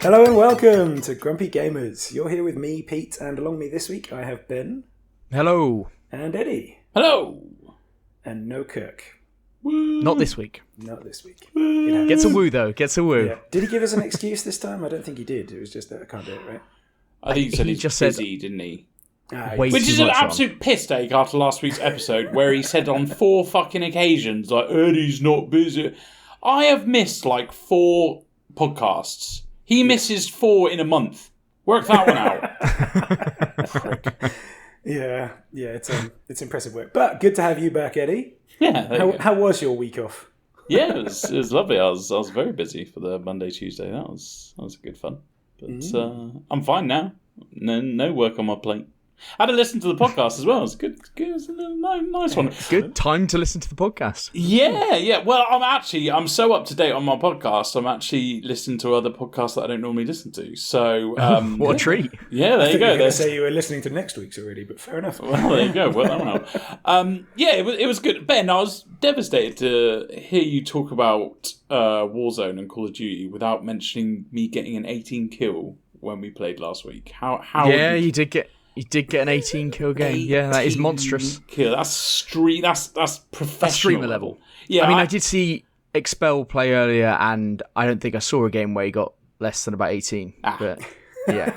Hello and welcome to Grumpy Gamers. You're here with me, Pete, and along with me this week I have Ben. Hello. And Eddie. Hello. And no Kirk. Woo. Not this week. Not this week. Gets a woo, though. Gets a woo. Yeah. Did he give us an excuse this time? I don't think he did. It was just that I can't do it, right? I think he said He he's just said- busy, didn't he? Way Which too is an much on. absolute piss take after last week's episode, where he said on 4 fucking occasions, like, Eddie's not busy. I have missed, like, 4 podcasts. He misses 4 in a month. Work that one out. Prick. Yeah, it's impressive work. But good to have you back, Eddie. Yeah, there you go. How was your week off? Yeah, it was lovely. I was very busy for the Monday, Tuesday. That was good fun. But I'm fine now. No work on my plate. I had to listen to the podcast as well. It was good. It was a nice one. Good time to listen to the podcast. Yeah. Well, I'm so up to date on my podcast. I'm actually listening to other podcasts that I don't normally listen to. So What a treat. Yeah, there I you thought you go. were going to say you were listening to next week's already, but fair enough. Well, there you go. Well, yeah, it was good. Ben, I was devastated to hear you talk about Warzone and Call of Duty without mentioning me getting an 18 kill when we played last week. How? Yeah, you did get an 18 kill game. Yeah, that is monstrous. Kill. That's professional. That's streamer level. Yeah, I mean, I did see Expel play earlier, and I don't think I saw a game where he got less than about 18. But yeah,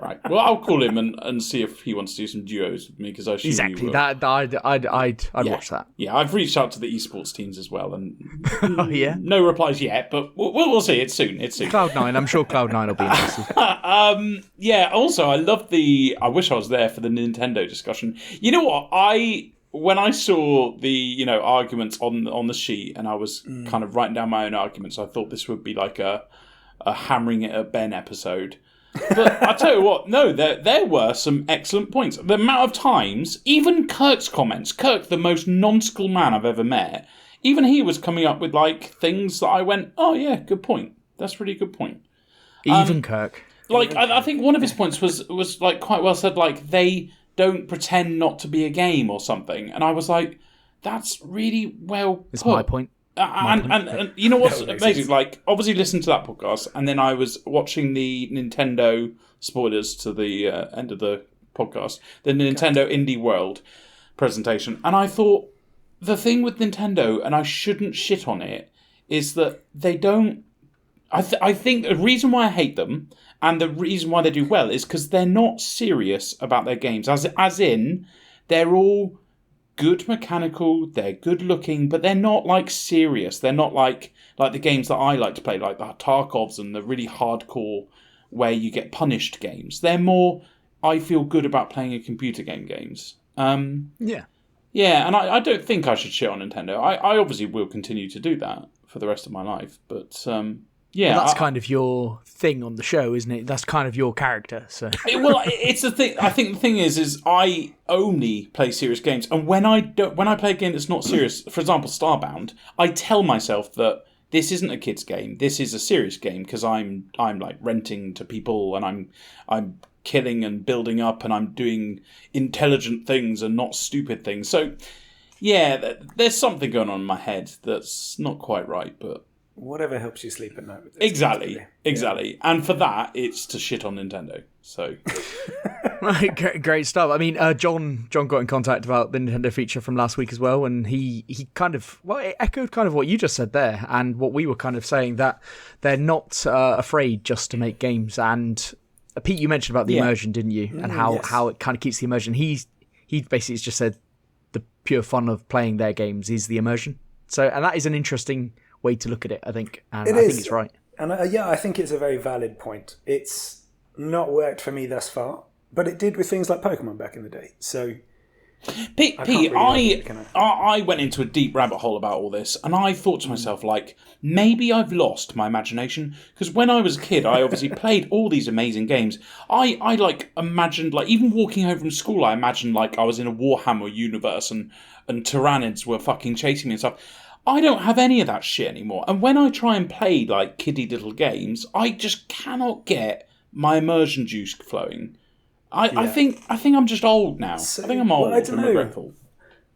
right. Well, I'll call him and see if he wants to do some duos with me because I assume exactly. you will. I'd watch that. Yeah, I've reached out to the esports teams as well, and Oh yeah. no replies yet, but we'll see. It's soon. Cloud9. I'm sure Cloud9 will be interested. Yeah. Also, I wish I was there for the Nintendo discussion. You know what? When I saw the arguments on the sheet, and I was kind of writing down my own arguments, I thought this would be like a hammering it at Ben episode. But I tell you what, no, there were some excellent points. The amount of times, even Kirk's comments, Kirk, the most non-school man I've ever met, even he was coming up with like things that I went, oh yeah, good point. That's a really good point. Even Kirk. Like I think one of his points was like quite well said. Like they don't pretend not to be a game or something, and I was like, that's really well It's put. my point. And you know what's That makes amazing? sense. Like, obviously, listen to that podcast, and then I was watching the Nintendo spoilers to the end of the podcast, the Nintendo Indie World presentation, and I thought the thing with Nintendo, and I shouldn't shit on it, is that they don't. I think the reason why I hate them and the reason why they do well is because they're not serious about their games, as in they're all good mechanical, they're good looking, but they're not like serious. They're not like the games that I like to play, like the Tarkovs and the really hardcore where you get punished games. They're more, I feel good about playing a computer game games. Yeah. Yeah, and I don't think I should shit on Nintendo. I obviously will continue to do that for the rest of my life, but yeah. Well, that's kind of your thing on the show, isn't it? That's kind of your character. So Well, it's the thing. I think the thing is I only play serious games, and when I play a game that's not serious, for example, Starbound, I tell myself that this isn't a kid's game. This is a serious game because I'm like renting to people, and I'm killing and building up, and I'm doing intelligent things and not stupid things. So yeah, there's something going on in my head that's not quite right, but. Whatever helps you sleep at night. With this, Exactly. basically. And for that, it's to shit on Nintendo. So, right, great stuff. I mean, John got in contact about the Nintendo feature from last week as well, and he kind of it echoed kind of what you just said there, and what we were kind of saying, that they're not afraid just to make games. And Pete, you mentioned about the immersion, didn't you? And how it kind of keeps the immersion. He basically just said the pure fun of playing their games is the immersion. So, and that is an interesting way to look at it, I think, and I think it's right. And I think it's a very valid point. It's not worked for me thus far, but it did with things like Pokemon back in the day. So, Pete, really can I went into a deep rabbit hole about all this, and I thought to myself, like, maybe I've lost my imagination, because when I was a kid, I obviously played all these amazing games. I like imagined, like, even walking home from school, I imagined like I was in a Warhammer universe and Tyranids were fucking chasing me and stuff. I don't have any of that shit anymore. And when I try and play like kiddie little games, I just cannot get my immersion juice flowing. I think I'm just old now. So, I think I'm old well, I don't and know. regretful.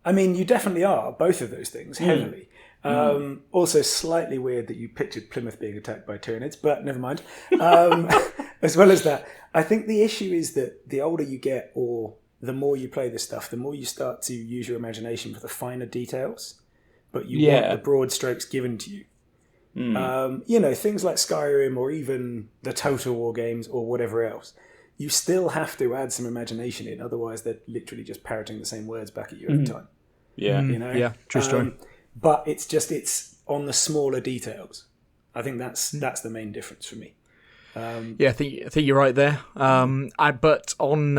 I mean, you definitely are, both of those things, heavily. Also, slightly weird that you pictured Plymouth being attacked by Tyranids, but never mind. As well as that, I think the issue is that the older you get, or the more you play this stuff, the more you start to use your imagination for the finer details, but you want the broad strokes given to you. Things like Skyrim or even the Total War games or whatever else, you still have to add some imagination in, otherwise they're literally just parroting the same words back at you every time. Yeah, true story. But it's on the smaller details. I think that's the main difference for me. I think you're right there. But on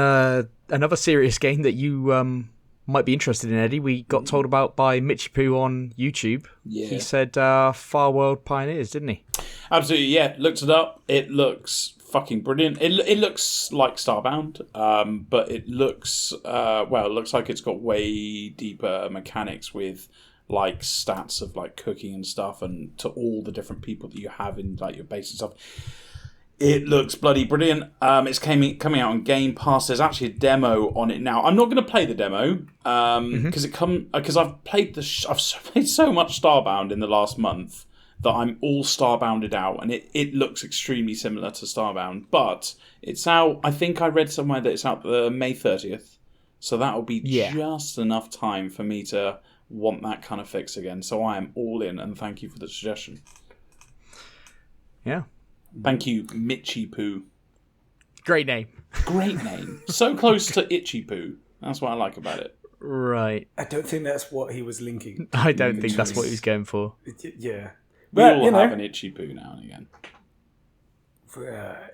another serious game that you might be interested in, Eddie, we got told about by Mitchy Poo on YouTube. Yeah. He said Far World Pioneers, didn't he? Absolutely, yeah. Looked it up. It looks fucking brilliant. It looks like Starbound, but it looks it looks like it's got way deeper mechanics with like stats of like cooking and stuff, and to all the different people that you have in like your base and stuff. It looks bloody brilliant. It's coming out on Game Pass. There's actually a demo on it now. I'm not going to play the demo because I've played I've played so much Starbound in the last month that I'm all Starbounded out, and it looks extremely similar to Starbound. But it's out. I think I read somewhere that it's out May 30th, so that will be just enough time for me to want that kind of fix again. So I am all in, and thank you for the suggestion. Yeah. Thank you, Mitchy Poo. Great name. Great name. So close to Itchy Poo. That's what I like about it. Right. I don't think that's what he was linking. I don't think that's what he was going for. Yeah. We all have an Itchy Poo now and again.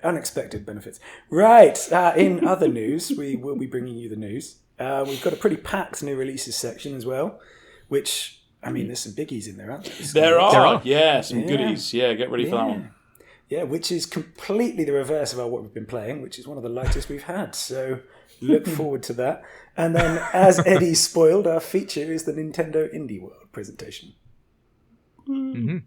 Unexpected benefits. Right. In other news, we will be bringing you the news. We've got a pretty packed new releases section as well, which, I mean, there's some biggies in there, aren't there? There are. Yeah, some goodies. Yeah, get ready for that one. Yeah, which is completely the reverse of what we've been playing, which is one of the lightest we've had. So look forward to that. And then, as Eddie spoiled, our feature is the Nintendo Indie World presentation. Mm-hmm.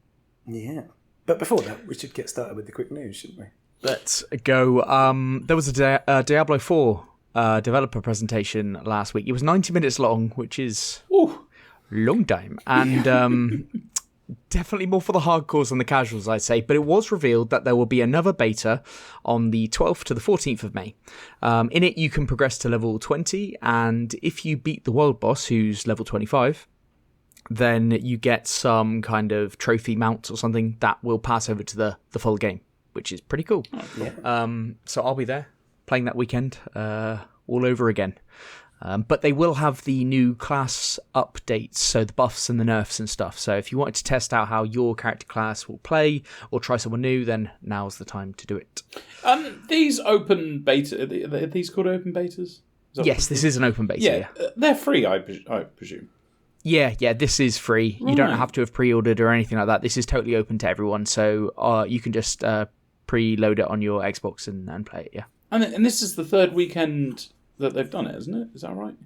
Yeah. But before that, we should get started with the quick news, shouldn't we? Let's go. There was a Diablo 4 developer presentation last week. It was 90 minutes long, which is long time. And definitely more for the hardcores than the casuals, I'd say. But it was revealed that there will be another beta on the 12th to the 14th of May. In it, you can progress to level 20, and if you beat the world boss, who's level 25, then you get some kind of trophy mount or something that will pass over to the full game, which is pretty cool. So I'll be there playing that weekend all over again. But they will have the new class updates, so the buffs and the nerfs and stuff. So if you wanted to test out how your character class will play or try someone new, then now's the time to do it. These open beta, are these called open betas? Yes, this is an open beta. Yeah. They're free, I presume. Yeah, this is free. Right. You don't have to have pre-ordered or anything like that. This is totally open to everyone, so you can just preload it on your Xbox and play it, yeah. And this is the third weekend that they've done it, isn't it? Is that right?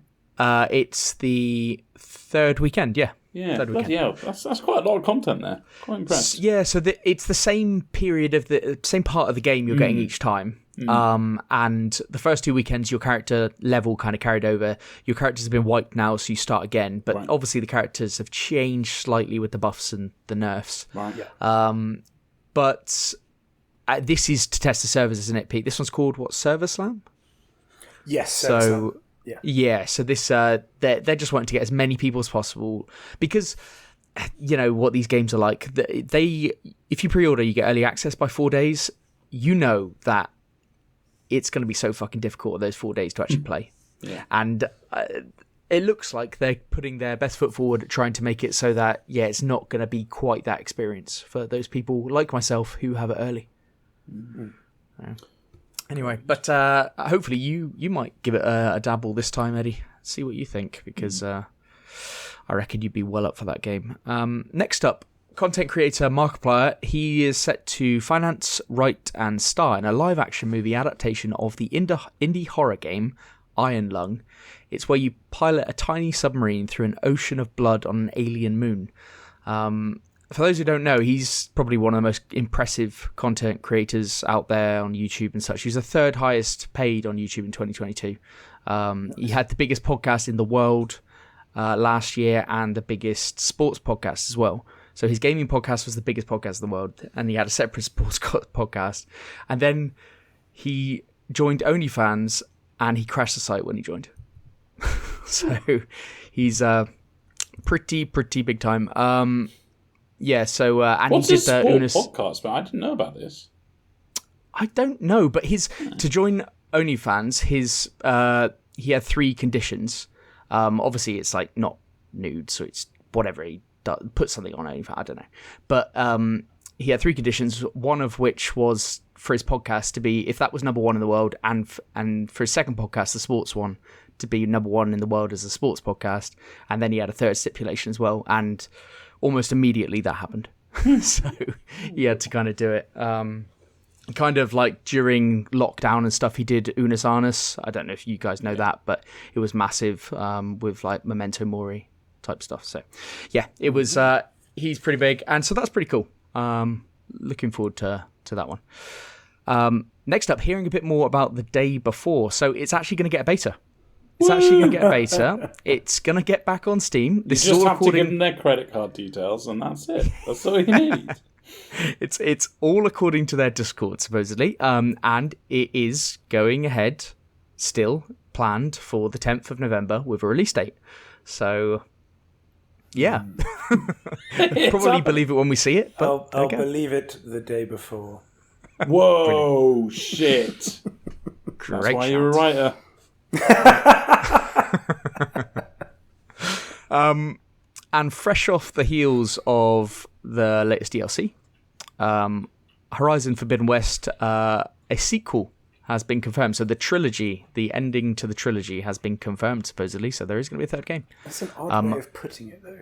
It's the third weekend, yeah. Yeah, bloody hell. That's quite a lot of content there. Quite impressed. Yeah, so it's the same period of the same part of the game you're getting each time. And the first 2 weekends, your character level kind of carried over. Your characters have been wiped now, so you start again. But obviously the characters have changed slightly with the buffs and the nerfs. Right. Yeah. But this is to test the servers, isn't it, Pete? This one's called, what, Server Slam? Yes. So so this they're just wanting to get as many people as possible, because you know what these games are like. They if you pre-order, you get early access by 4 days. You know that it's going to be so fucking difficult those 4 days to actually play. Yeah. And it looks like they're putting their best foot forward, trying to make it so that it's not going to be quite that experience for those people like myself who have it early. Anyway, but hopefully you might give it a dabble this time, Eddie. See what you think, because I reckon you'd be well up for that game. Next up, content creator Markiplier. He is set to finance, write, and star in a live-action movie adaptation of the indie horror game Iron Lung. It's where you pilot a tiny submarine through an ocean of blood on an alien moon. For those who don't know, he's probably one of the most impressive content creators out there on YouTube and such. He's the third highest paid on YouTube in 2022. He had the biggest podcast in the world. last year, and the biggest sports podcast as well. So his gaming podcast was the biggest podcast in the world, and he had a separate sports podcast. And then he joined OnlyFans, and he crashed the site when he joined. So he's pretty big time. Yeah. So and what's he his did the Unis podcast? But I didn't know about this. I don't know, but to join OnlyFans, he had 3 conditions. Obviously, it's like not nude, so it's whatever he does, put something on OnlyFans. I don't know, but he had 3 conditions. One of which was for his podcast to be, if that was number 1 in the world, and for his second podcast, the sports one, to be number 1 in the world as a sports podcast. And then he had a third stipulation as well, and almost immediately that happened. So he had to kind of do it. Kind of like during lockdown and stuff, he did Unus Annus. I don't know if you guys know that, but it was massive with like Memento Mori type stuff. So yeah, it was. He's pretty big, and so that's pretty cool. Looking forward to that one. Next up, hearing a bit more about the day before. So it's actually going to get a beta. It's actually going to get a beta. It's going to get back on Steam. This You just is all have to give them their credit card details, and that's it. That's all you need. It's all according to their Discord, supposedly, and it is going ahead, still planned for the 10th of November with a release date. So, yeah, probably believe it when we see it. But I'll believe it the day before. Whoa, shit! Great That's why shout. you're a writer. And fresh off the heels of the latest DLC, Horizon Forbidden West, a sequel has been confirmed. So the trilogy, the ending to the trilogy has been confirmed, supposedly. So there is going to be a third game. That's an odd way of putting it, though.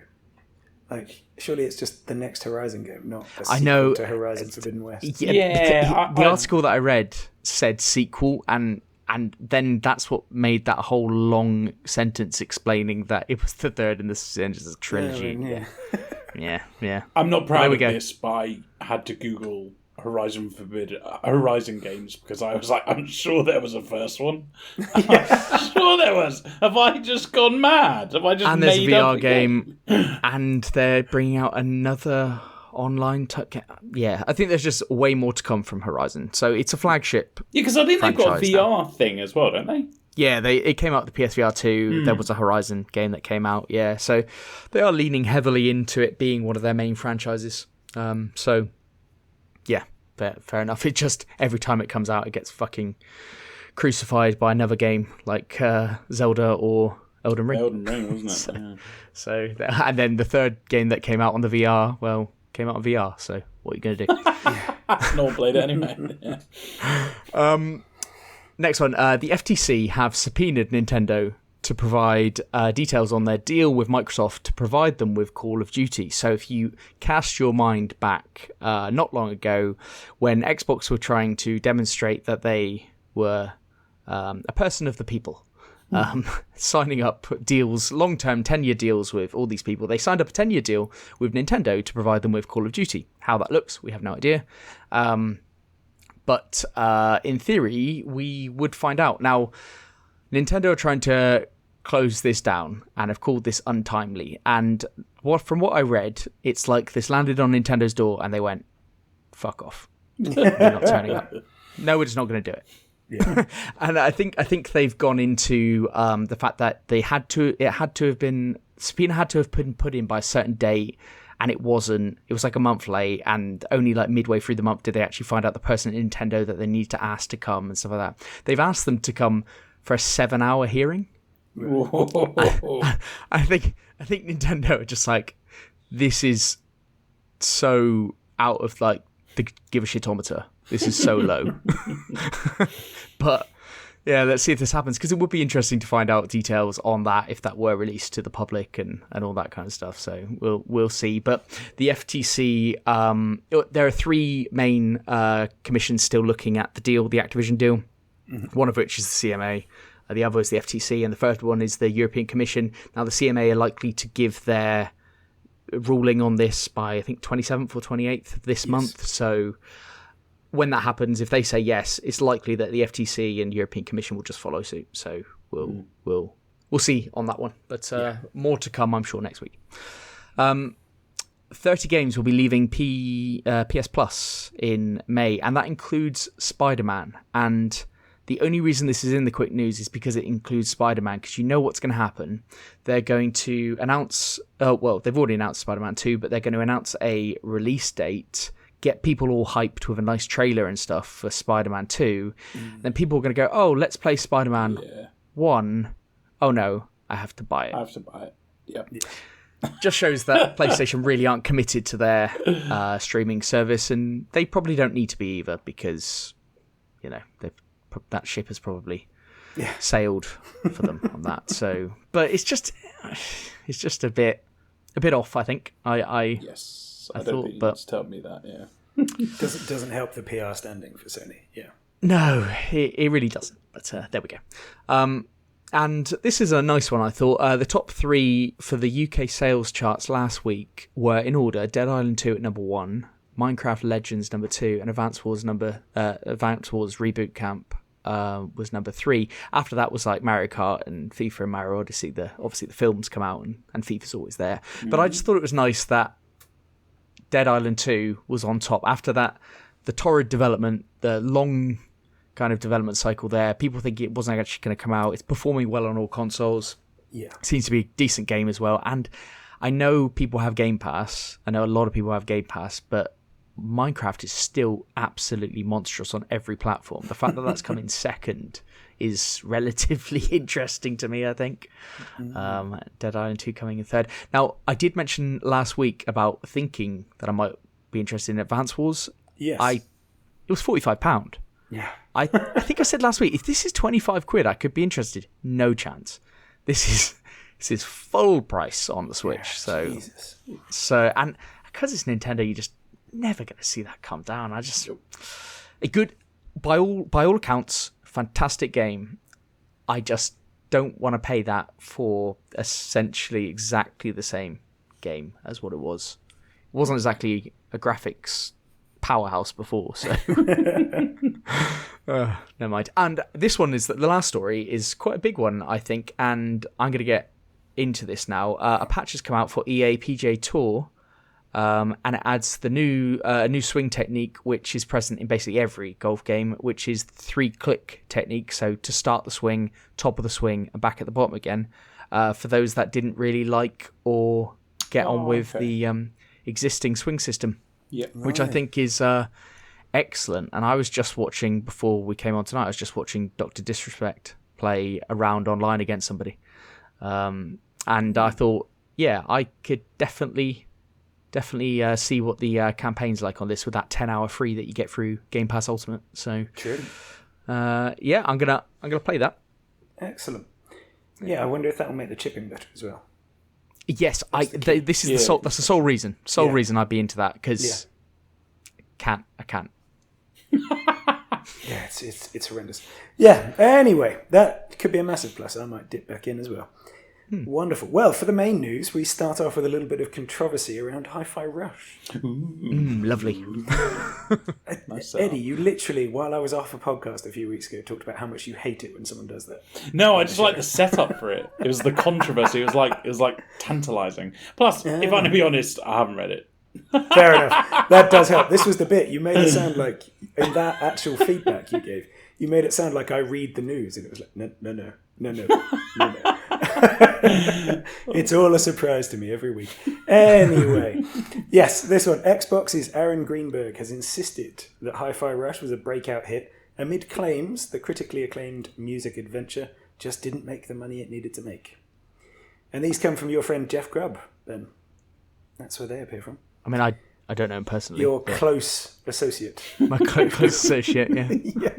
Like, surely it's just the next Horizon game, not a sequel to Horizon Forbidden West. Yeah, the article that I read said sequel, and then that's what made that whole long sentence explaining that it was the third in the trilogy. Yeah. I'm not proud There we of go. this, but I had to Google Horizon games because I was like, I'm sure there was a first one. I'm sure there was. Have I just gone mad? Have I just And there's a made up VR game, and they're bringing out another online type game. Yeah, I think there's just way more to come from Horizon. So it's a flagship. Yeah, because I think they've got a franchise VR thing as well, don't they? Yeah, it came out the PSVR 2. There was a Horizon game that came out. Yeah, so they are leaning heavily into it being one of their main franchises. So yeah, fair enough. It just every time it comes out, it gets fucking crucified by another game like Zelda or Elden Ring. Elden Ring, wasn't it? So and then the third game that came out on the VR, well, came out on VR. So what are you going to do? Not played it anyway. Yeah. Next one, the FTC have subpoenaed Nintendo to provide details on their deal with Microsoft to provide them with Call of Duty. So if you cast your mind back not long ago when Xbox were trying to demonstrate that they were a person of the people, signing up deals, long-term 10-year deals with all these people. They signed up a 10-year deal with Nintendo to provide them with Call of Duty. How that looks, we have no idea. But in theory, we would find out. Now, Nintendo are trying to close this down and have called this untimely. And from what I read, it's like this landed on Nintendo's door and they went, fuck off. We're not turning up. No, we're just not going to do it. Yeah. And I think they've gone into the fact that subpoena had to have been put in by a certain date, and it wasn't. It was like a month late, and only like midway through the month did they actually find out the person at Nintendo that they need to ask to come and stuff like that. They've asked them to come for a 7-hour hearing. I think Nintendo are just like, this is so out of like the give a shitometer. This is so low. But yeah, let's see if this happens, because it would be interesting to find out details on that if that were released to the public and all that kind of stuff. So we'll see. But the FTC, there are 3 main commissions still looking at the deal, the Activision deal. Mm-hmm. One of which is the CMA. The other is the FTC, and the third one is the European Commission. Now, the CMA are likely to give their ruling on this by, I think, 27th or 28th of this month. So when that happens, if they say yes, it's likely that the FTC and European Commission will just follow suit. So we'll we'll see on that one. But more to come, I'm sure, next week. 30 games will be leaving PS Plus in May, and that includes Spider-Man. And the only reason this is in the quick news is because it includes Spider-Man, because you know what's going to happen. They're going to announce, they've already announced Spider-Man 2, but they're going to announce a release date, get people all hyped with a nice trailer and stuff for Spider-Man 2. Then people are going to go, oh, let's play Spider-Man 1. Oh no, I have to buy it. I have to buy it. Yep. Just shows that PlayStation really aren't committed to their streaming service, and they probably don't need to be either, because that ship has probably sailed for them on that. So, but it's just a bit off, I think. I don't think you need to tell me that. Yeah, doesn't help the PR standing for Sony. Yeah, no, it really doesn't. But there we go. And this is a nice one, I thought. The top 3 for the UK sales charts last week were in order: Dead Island 2 at number 1, Minecraft Legends number 2, and Advance Wars Reboot Camp was number 3. After that was like Mario Kart and FIFA and Mario Odyssey. Obviously the films come out and FIFA's always there. But I just thought it was nice that Dead Island 2 was on top. After that, the torrid development, the long kind of development cycle there. People think it wasn't actually going to come out. It's performing well on all consoles. Yeah. Seems to be a decent game as well. And I know people have Game Pass. I know a lot of people have Game Pass, but Minecraft is still absolutely monstrous on every platform. The fact that that's come in second is relatively interesting to me, I think. Dead Island 2 coming in third. Now, I did mention last week about thinking that I might be interested in Advance Wars. Yes. It was £45. Yeah. I think I said last week, if this is 25 quid, I could be interested. No chance. This is full price on the Switch. Yeah, Jesus. So and because it's Nintendo, you're just never going to see that come down. A good, by all accounts, fantastic game. I just don't want to pay that for essentially exactly the same game as what it was. It wasn't exactly a graphics powerhouse before, so never mind. And this one is that the last story is quite a big one, I think, and I'm going to get into this now. A patch has come out for EA PGA Tour, and it adds the new swing technique, which is present in basically every golf game, which is the 3-click technique. So to start the swing, top of the swing, and back at the bottom again. For those that didn't really like or get on with the existing swing system. Yeah, which I think is excellent. And I was just watching, before we came on tonight, I was just watching Dr. Disrespect play a round online against somebody. And I thought, yeah, I could definitely see what the campaign's like on this with that 10-hour free that you get through Game Pass Ultimate. So, True. Yeah, I'm gonna play that. Excellent. Yeah, I wonder if that will make the chipping better as well. Yes, this is that's the sole reason. Reason I'd be into that, because I can't. Yeah, it's horrendous. Yeah. Anyway, that could be a massive plus. I might dip back in as well. Wonderful. Well, for the main news, we start off with a little bit of controversy around Hi-Fi Rush. Lovely. Eddie, you literally, while I was off a podcast a few weeks ago, talked about how much you hate it when someone does that. No, I just like the setup for it. It was the controversy. It was like tantalising. Plus, if I'm going to be honest, I haven't read it. Fair enough. That does help. This was the bit. You made it sound like, in that actual feedback you gave, you made it sound like I read the news, and it was like, no. It's all a surprise to me every week. Anyway, yes, this one. Xbox's Aaron Greenberg has insisted that Hi-Fi Rush was a breakout hit amid claims the critically acclaimed music adventure just didn't make the money it needed to make. And these come from your friend Jeff Grubb, Ben. That's where they appear from. I mean, I don't know him personally. Your close associate. My close associate, yeah. Yeah.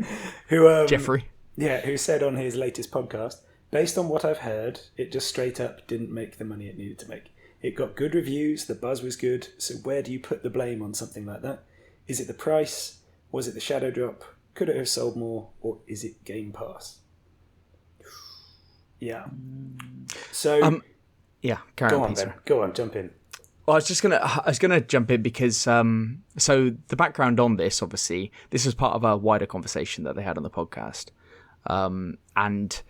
Who, Jeffrey. Yeah, who said on his latest podcast, based on what I've heard, it just straight up didn't make the money it needed to make. It got good reviews, the buzz was good, so where do you put the blame on something like that? Is it the price? Was it the shadow drop? Could it have sold more? Or is it Game Pass? Yeah. So... yeah, carry on, Peter. Go on, jump in. Well, I was gonna jump in because so the background on this, obviously, this was part of a wider conversation that they had on the podcast, and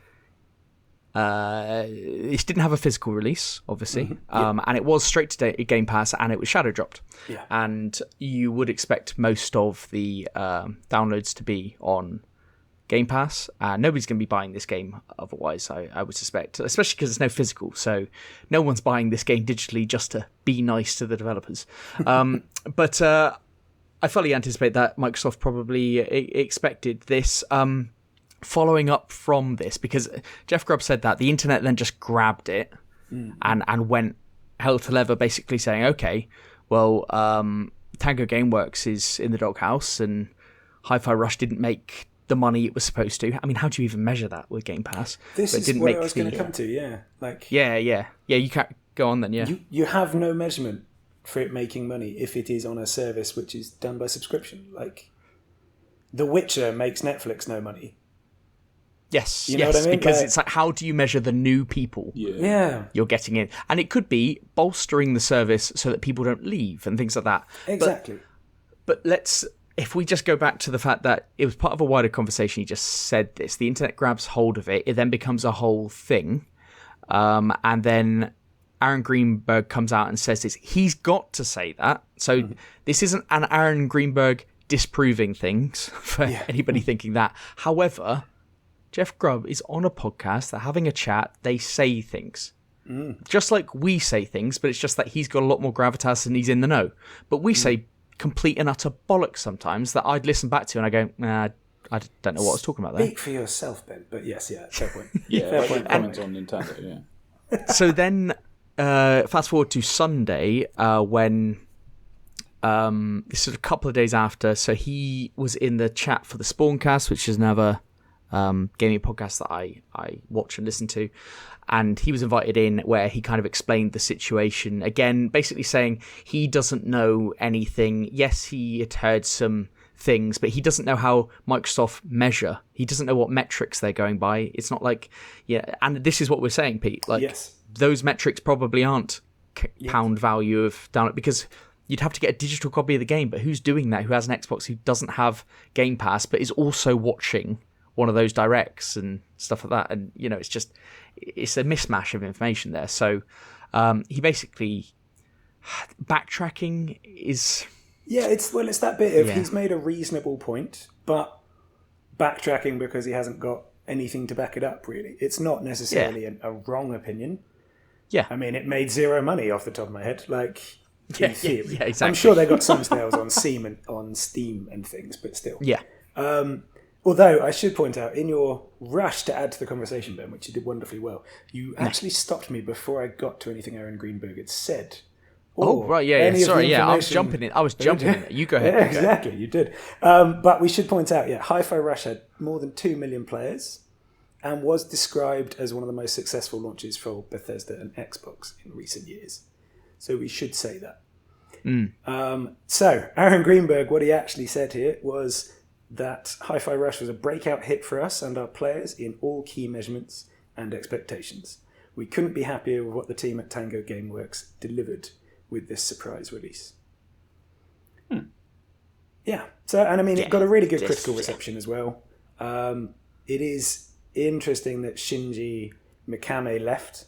It didn't have a physical release, obviously, and it was straight to Game Pass, and it was shadow dropped. Yeah. And you would expect most of the downloads to be on Game Pass. Nobody's going to be buying this game otherwise, I would suspect, especially because there's no physical, so no one's buying this game digitally just to be nice to the developers. But I fully anticipate that Microsoft probably expected this. Following up from this, because Jeff Grubb said that the internet then just grabbed it and went hell to leather, basically saying, okay, well, Tango Gameworks is in the doghouse and Hi-Fi Rush didn't make the money it was supposed to. I mean, how do you even measure that with Game Pass? This But it is didn't what make I was going to the- come to, yeah. Like, Yeah, you can't go on then, yeah. you have no measurement for it making money if it is on a service which is done by subscription. Like, The Witcher makes Netflix no money. Yes, You know yes, what I mean? because Like- it's like, how do you measure the new people Yeah, you're getting in? And it could be bolstering the service so that people don't leave and things like that. exactly. But if we just go back to the fact that it was part of a wider conversation, he just said this, the internet grabs hold of it, it then becomes a whole thing. And then Aaron Greenberg comes out and says this. He's got to say that. So this isn't an Aaron Greenberg disproving things for anybody thinking that. However, Jeff Grubb is on a podcast, they're having a chat, they say things. Just like we say things, but it's just that he's got a lot more gravitas and he's in the know. But we say complete and utter bollocks sometimes that I'd listen back to and I go, nah, I don't know what I was talking about there. Speak for yourself, Ben. But yes, fair point. Yeah, Fair I point. don't comment on Nintendo, yeah. So then, fast forward to Sunday, when this is a couple of days after. So he was in the chat for the Spawncast, which is another gaming podcast that I watch and listen to, and he was invited in where he kind of explained the situation again, basically saying he doesn't know anything. Yes, he had heard some things, but he doesn't know how Microsoft measure. He doesn't know what metrics they're going by. It's not like, and this is what we're saying, Pete, like Yes. those metrics probably aren't pound value of download, because you'd have to get a digital copy of the game, but who's doing that? Who has an Xbox who doesn't have Game Pass but is also watching one of those directs and stuff like that? And it's a mismatch of information there. So he basically, backtracking is It's that bit of Yeah. he's made a reasonable point, but backtracking because he hasn't got anything to back it up, really. It's not necessarily a wrong opinion. Yeah. I mean, it made zero money off the top of my head. Like, Yeah, in theory. yeah, exactly. I'm sure they got some sales on Steam and things, but still. Yeah. Although I should point out, in your rush to add to the conversation, Ben, which you did wonderfully well, you actually stopped me before I got to anything Aaron Greenberg had said. Oh, right, yeah. any of the Sorry, I was information- jumping in. I was jumping in. You go ahead. Yeah, exactly, you did. But we should point out, Hi-Fi Rush had more than 2 million players and was described as one of the most successful launches for Bethesda and Xbox in recent years. So we should say that. So Aaron Greenberg, what he actually said here was that Hi-Fi Rush was a breakout hit for us and our players in all key measurements and expectations. We couldn't be happier with what the team at Tango Gameworks delivered with this surprise release. Yeah. So, and I mean, it got a really good critical reception as well. It is interesting that Shinji Mikami left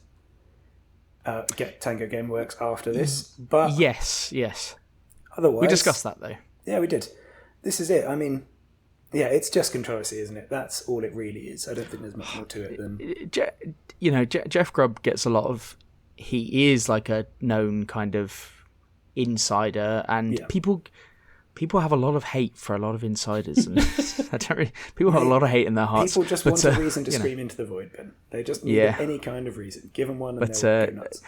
get Tango Gameworks after this, but Yes. otherwise We discussed that, though. Yeah, we did. This is it. I mean, it's just controversy, isn't it? That's all it really is. I don't think there's much more to it than Jeff Grubb gets a lot of. He is like a known kind of insider, and people have a lot of hate for a lot of insiders, and people have a lot of hate in their hearts. people just want a reason to scream into the void, Ben. They just need any kind of reason. Give them one, and they'll go nuts.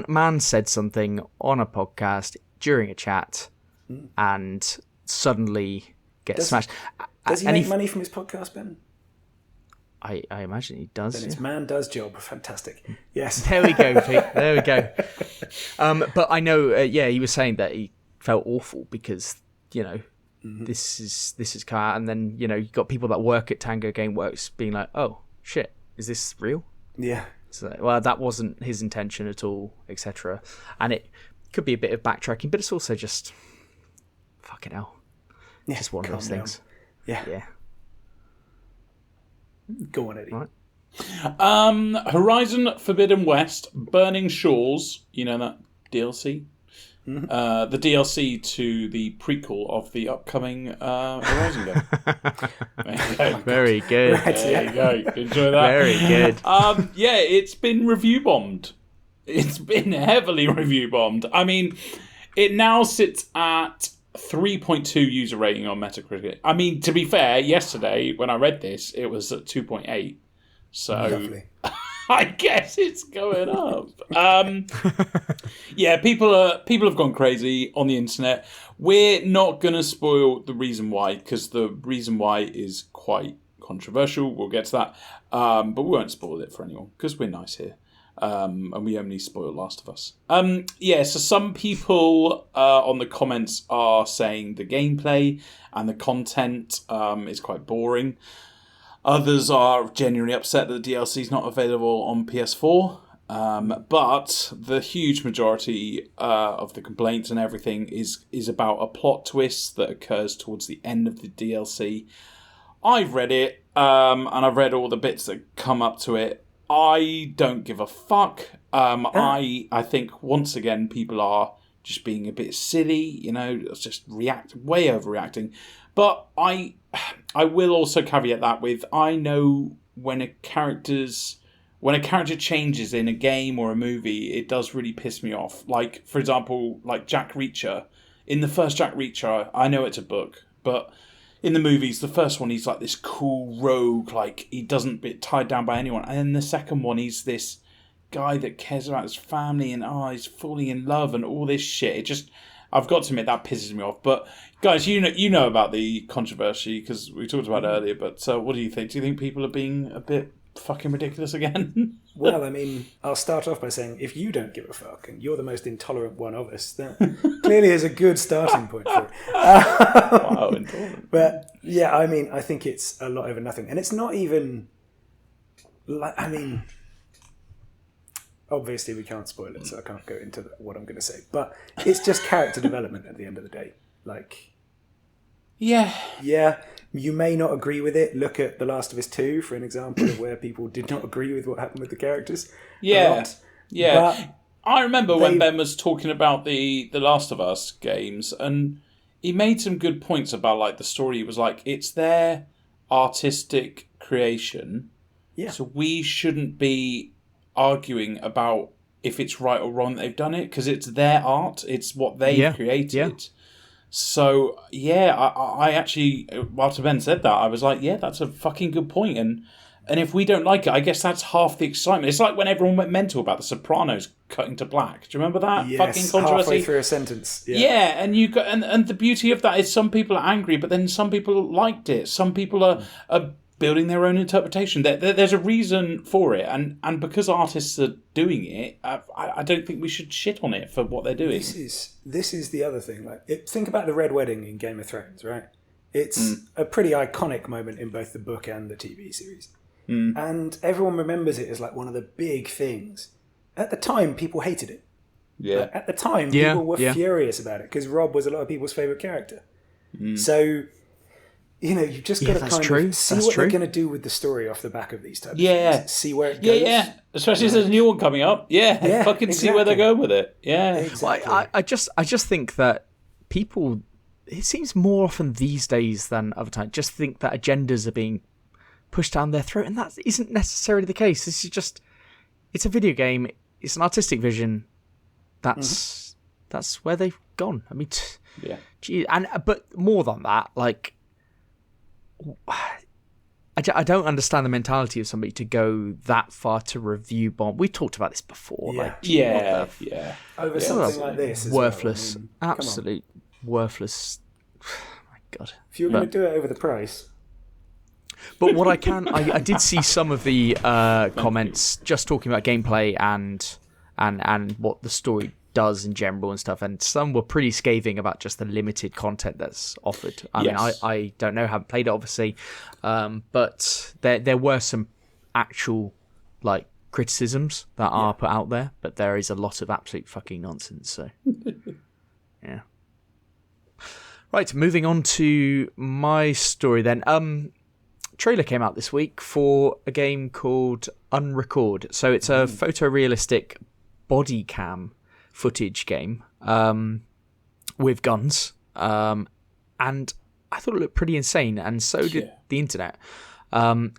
Man said something on a podcast during a chat, and suddenly gets smashed. Does he And make money from his podcast, Ben? I imagine he does. Then it's Man Does Job. Fantastic. Yes. There we go, Pete. There we go. But I know, he was saying that he felt awful because this is car, and then you got people that work at Tango Gameworks being like, "Oh shit, is this real?" Yeah. So, well, that wasn't his intention at all, etc. And it could be a bit of backtracking, but it's also just fucking hell. Just one of those calm things. Yeah. Yeah. Go on, Eddie. Right. Horizon Forbidden West, Burning Shores. You know that DLC? The DLC to the prequel of the upcoming Horizon game. There you go. Very good. There you go. Enjoy that. Very good. Yeah, it's been review bombed. It's been heavily review bombed. I mean, it now sits at 3.2 user rating on Metacritic. I mean, to be fair, yesterday when I read this, it was at 2.8. So Lovely. I guess it's going up. Yeah, people have gone crazy on the internet. We're not going to spoil the reason why, because the reason why is quite controversial. We'll get to that. But we won't spoil it for anyone, because we're nice here. And we only spoil Last of Us. Yeah, so some people on the comments are saying the gameplay and the content is quite boring. Others are genuinely upset that the DLC is not available on PS4. But the huge majority of the complaints and everything is about a plot twist that occurs towards the end of the DLC. I've read it, and I've read all the bits that come up to it. I don't give a fuck. I think, once again, people are just being a bit silly, you know, just way overreacting. But I will also caveat that with, I know when a character changes in a game or a movie, it does really piss me off. Like, for example, like Jack Reacher. In the first Jack Reacher, I know it's a book, but in the movies, the first one, he's like this cool rogue, like he doesn't get tied down by anyone. And then the second one, he's this guy that cares about his family and he's falling in love and all this shit. It just, I've got to admit, that pisses me off. But guys, you know about the controversy because we talked about it earlier. But what do you think? Do you think people are being a bit fucking ridiculous again? Well, I mean, I'll start off by saying, if you don't give a fuck and you're the most intolerant one of us, that clearly is a good starting point for it. Wow, intolerant. But yeah, I mean, I think it's a lot over nothing. And it's not even, like, I mean, obviously we can't spoil it, so I can't go into what I'm going to say. But it's just character development at the end of the day. Like, yeah, you may not agree with it. Look at The Last of Us 2 for an example of where people did not agree with what happened with the characters. Yeah. But I remember when Ben was talking about the Last of Us games, and he made some good points about, like, the story. He was like, it's their artistic creation, so we shouldn't be arguing about if it's right or wrong that they've done it, because it's their art, it's what they've created. Yeah. So, I actually, after Ben said that, I was like, yeah, that's a fucking good point. And if we don't like it, I guess that's half the excitement. It's like when everyone went mental about The Sopranos cutting to black. Do you remember that fucking controversy? Halfway through a sentence. Yeah, and you got and the beauty of that is some people are angry, but then some people liked it. Some people are building their own interpretation. There's a reason for it, and because artists are doing it, I don't think we should shit on it for what they're doing. This is the other thing. Like, think about the Red Wedding in Game of Thrones, right? It's a pretty iconic moment in both the book and the TV series, and everyone remembers it as like one of the big things. At the time, people hated it. Yeah. Like, at the time, people were furious about it because Rob was a lot of people's favorite character. So, you know, you've just got to kind of see what they're going to do with the story off the back of these types of things. See where it goes. Yeah. Especially if there's a new one coming up. Yeah, fucking see where they're going with it. Yeah. Exactly. Well, I just think that people, it seems more often these days than other times, just think that agendas are being pushed down their throat, and that isn't necessarily the case. This is just, it's a video game. It's an artistic vision. That's where they've gone. I mean, but more than that, like, I don't understand the mentality of somebody to go that far to review bomb. We talked about this before. Over something like this. Worthless. Well. Absolute worthless. My God. If you were going to do it over the price. But what I can, I did see some of the comments just talking about gameplay and what the story does in general and stuff, and some were pretty scathing about just the limited content that's offered. I mean, I don't know, haven't played it obviously, but there were some actual like criticisms that are put out there, but there is a lot of absolute fucking nonsense. So yeah. Right, moving on to my story then. trailer came out this week for a game called Unrecord. So it's a photorealistic body cam footage game with guns. And I thought it looked pretty insane, and so did the internet.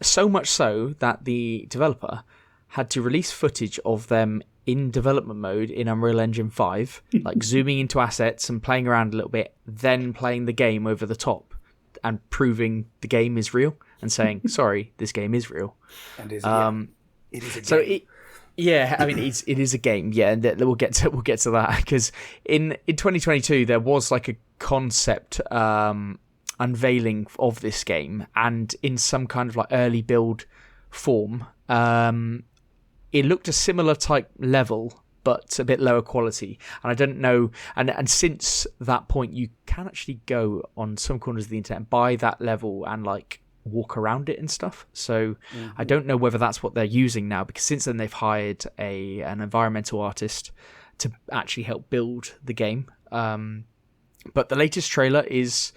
So much so that the developer had to release footage of them in development mode in Unreal Engine 5, like zooming into assets and playing around a little bit, then playing the game over the top and proving the game is real and saying, sorry, this game is real. And it is a game. So it is a game, yeah, and we'll get to that, because in 2022 there was like a concept unveiling of this game, and in some kind of like early build form, it looked a similar type level but a bit lower quality, and I don't know, and since that point you can actually go on some corners of the internet and buy that level and like walk around it and stuff. So I don't know whether that's what they're using now, because since then they've hired an environmental artist to actually help build the game. But the latest trailer is,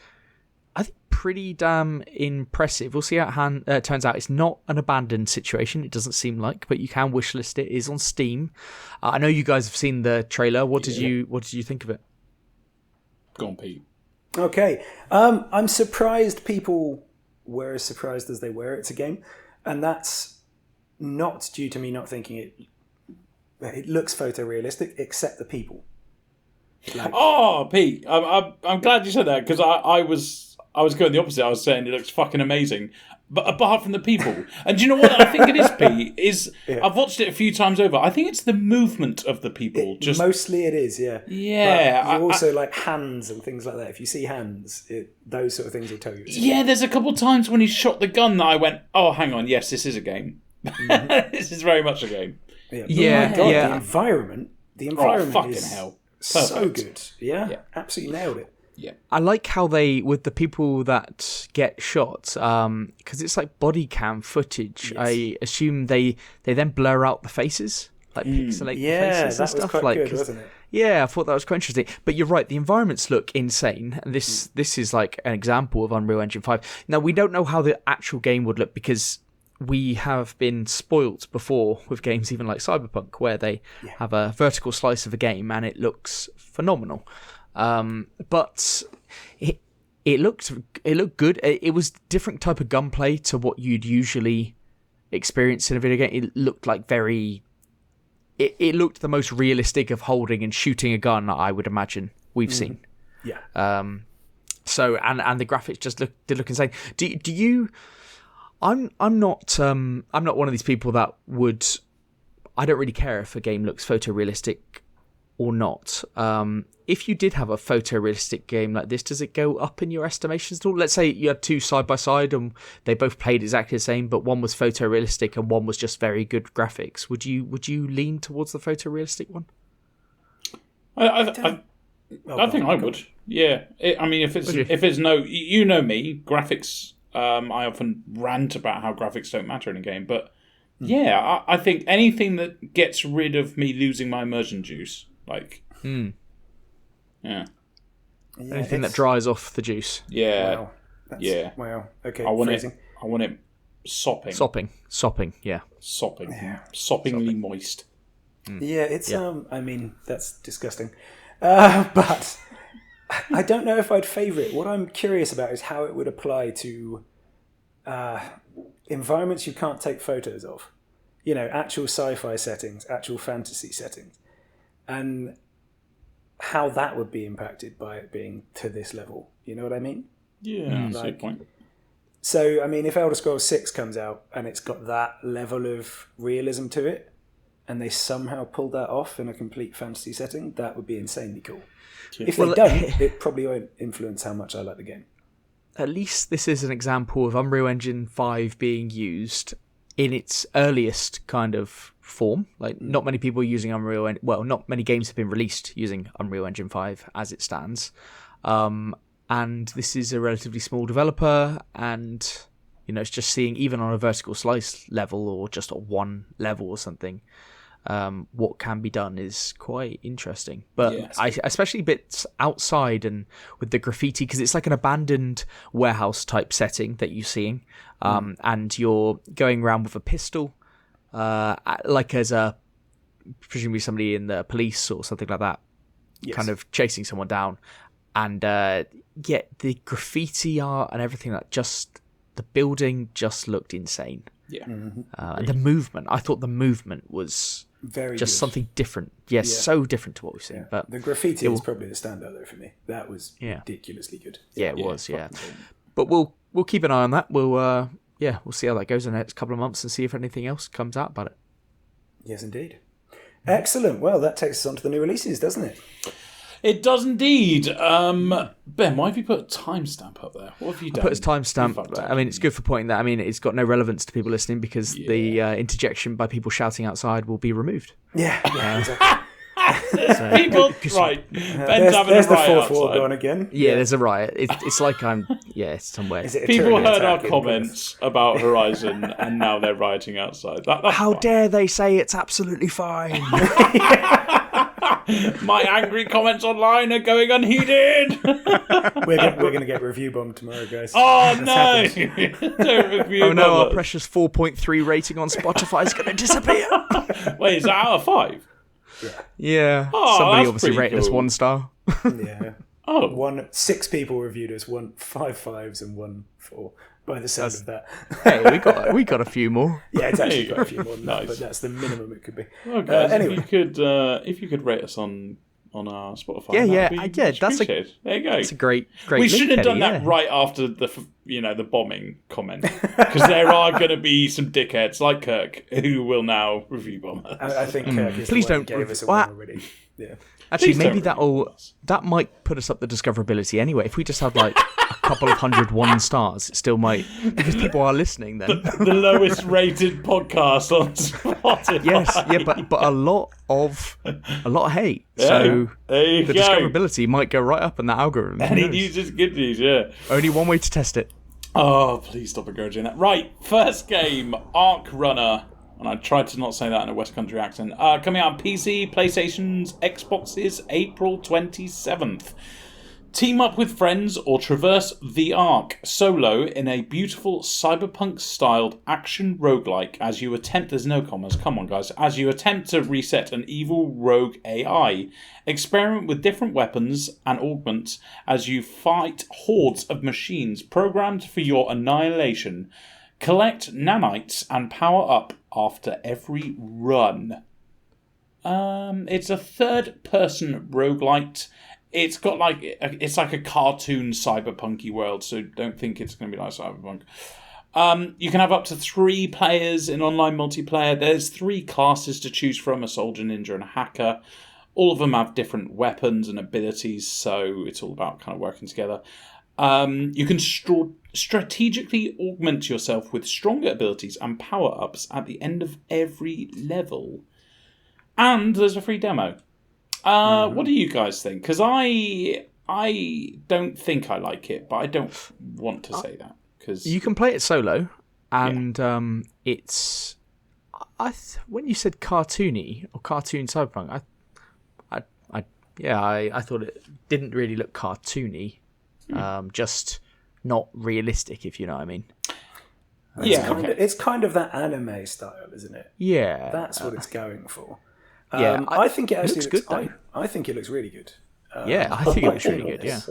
I think, pretty damn impressive. We'll see how it turns out. It's not an abandoned situation, it doesn't seem like, but you can wishlist it. It is on Steam. I know you guys have seen the trailer. What did you think of it? Go on, Pete. Okay. I'm surprised people were as surprised as they were. It's a game, and that's not due to me not thinking it looks photorealistic, except the people. Like, Oh, Pete, I'm glad you said that, because I was going the opposite. I was saying it looks fucking amazing, but apart from the people. And do you know what I think it is, Pete? I've watched it a few times over. I think it's the movement of the people. Mostly it is, yeah. Yeah. But you also like hands and things like that. If you see hands, those sort of things will tell you. Yeah, there's a couple of times when he shot the gun that I went, oh, hang on, yes, this is a game. This is very much a game. Yeah. Oh my God, the environment fucking is hell. so Perfect. good. Yeah, absolutely nailed it. Yeah. I like how they, with the people that get shot, because it's like body cam footage. Yes. I assume they then blur out the faces, like pixelate the faces and stuff. Quite good, wasn't it? Yeah, I thought that was quite interesting. But you're right, the environments look insane. And this is like an example of Unreal Engine 5. Now, we don't know how the actual game would look, because we have been spoilt before with games even like Cyberpunk, where they have a vertical slice of a game and it looks phenomenal. But it looked good. It was different type of gunplay to what you'd usually experience in a video game. It looked like it looked the most realistic of holding and shooting a gun I would imagine we've seen. Yeah. So and the graphics just did look insane. Do you? I'm not one of these people that would. I don't really care if a game looks photorealistic or not. If you did have a photorealistic game like this, does it go up in your estimations at all? Let's say you had two side by side and they both played exactly the same, but one was photorealistic and one was just very good graphics. Would you lean towards the photorealistic one? I think I would. Yeah. If it's no, you know me, graphics. I often rant about how graphics don't matter in a game, but yeah, I think anything that gets rid of me losing my immersion juice, like, yeah, anything that dries off the juice. Yeah, Wow. Wow. Okay. I want phrasing. it sopping. Sopping. Yeah. Sopping. Soppingly moist. Yeah, it's that's disgusting. But I don't know if I'd favour it. What I'm curious about is how it would apply to environments you can't take photos of. You know, actual sci-fi settings, actual fantasy settings, and how that would be impacted by it being to this level. You know what I mean? Yeah, that's a good point. So, if Elder Scrolls 6 comes out and it's got that level of realism to it, and they somehow pulled that off in a complete fantasy setting, that would be insanely cool. If they don't, it probably won't influence how much I like the game. At least this is an example of Unreal Engine 5 being used in its earliest kind of form. Like, not many people are using Unreal not many games have been released using Unreal Engine 5 as it stands. And this is a relatively small developer, and it's just seeing, even on a vertical slice level or just at one level or something, what can be done is quite interesting. But Yes. especially bits outside and with the graffiti, because it's like an abandoned warehouse type setting that you're seeing, and you're going around with a pistol, like as a presumably somebody in the police or something like that, kind of chasing someone down, and the graffiti art and everything, that just the building just looked insane. Yeah. And the movement, I thought the movement was Very just good. something different. Yes, so different to what we've seen. Yeah. But The graffiti is probably the standout though for me. That was ridiculously good. yeah, it was. Yeah, but we'll keep an eye on that. We'll see how that goes in the next couple of months and see if anything else comes out about it. Yes, indeed. Excellent. Well, that takes us on to the new releases, doesn't it? It does indeed. Ben, why have you put a timestamp up there? What have you done? Put as timestamp. I mean, it's good for pointing that. I mean, it's got no relevance to people listening because the interjection by people shouting outside will be removed. Yeah, exactly. People, right. Ben's having There's a the riot fourth wall outside. going again. Yeah, there's a riot. It's like it's somewhere. Is it a People turret heard our attack in comments about Horizon and now they're rioting outside. That's How fine. dare they say it's absolutely fine? My angry comments online are going unheeded. We're going to get review bombed tomorrow, guys. Oh That's no! happened. Don't review Oh no, our bombers. precious 4.3 rating on Spotify is going to disappear. Wait, is that out of 5? Yeah. Oh, Somebody that's obviously pretty rated us cool. 1 star. Yeah. Oh, 6 people reviewed us, 5 5s and 1 4. By the sound of that. Hey, we got a few more. Yeah, it's There actually you got go. a few more than that, Nice. but that's the minimum it could be. well, guys, anyway. if you could rate us on our Spotify, Yeah, that'd be yeah, much that's appreciated. There you go. It's a great We link, should have Kenny, done that yeah. right after the bombing comment, because there are going to be some dickheads like Kirk who will now review bomb us. I think Kirk is Please the one don't who gave us a well, one already. Yeah. Actually, Please maybe don't that might put us up the discoverability anyway. If we just had like a couple of 101 stars, it still might, because people are listening then. The lowest rated podcast on Spotify. Yes, yeah, but a lot of hate. So there you the go. discoverability might go right up in that algorithm. Who Any knows? news is good news, yeah. Only one way to test it. Oh, please stop encouraging that. Right, first game, Arc Runner. And I tried to not say that in a West Country accent. Coming out on PC, PlayStations, Xboxes, April 27th. Team up with friends or traverse the Arc solo in a beautiful cyberpunk-styled action roguelike as you attempt... There's no commas, come on guys. As you attempt to reset an evil rogue AI. Experiment with different weapons and augments as you fight hordes of machines programmed for your annihilation. Collect nanites and power up after every run. It's a third-person roguelite. It's got it's like a cartoon cyberpunky world, so don't think it's going to be like Cyberpunk. You can have up to 3 players in online multiplayer. There's 3 classes to choose from: a soldier, ninja, and a hacker. All of them have different weapons and abilities, so it's all about kind of working together. You can strategically augment yourself with stronger abilities and power-ups at the end of every level. And there's a free demo. What do you guys think? Because I don't think I like it, but I don't want to say that. Cause You can play it solo, and it's... when you said cartoony or cartoon cyberpunk, I thought it didn't really look cartoony. Just not realistic, if you know what I mean. It's kind of that anime style, isn't it? Yeah, That's what it's going for. yeah, I think it actually looks good, though. I think it looks really good. yeah. I think it quite looks keen really on good. Yeah, this.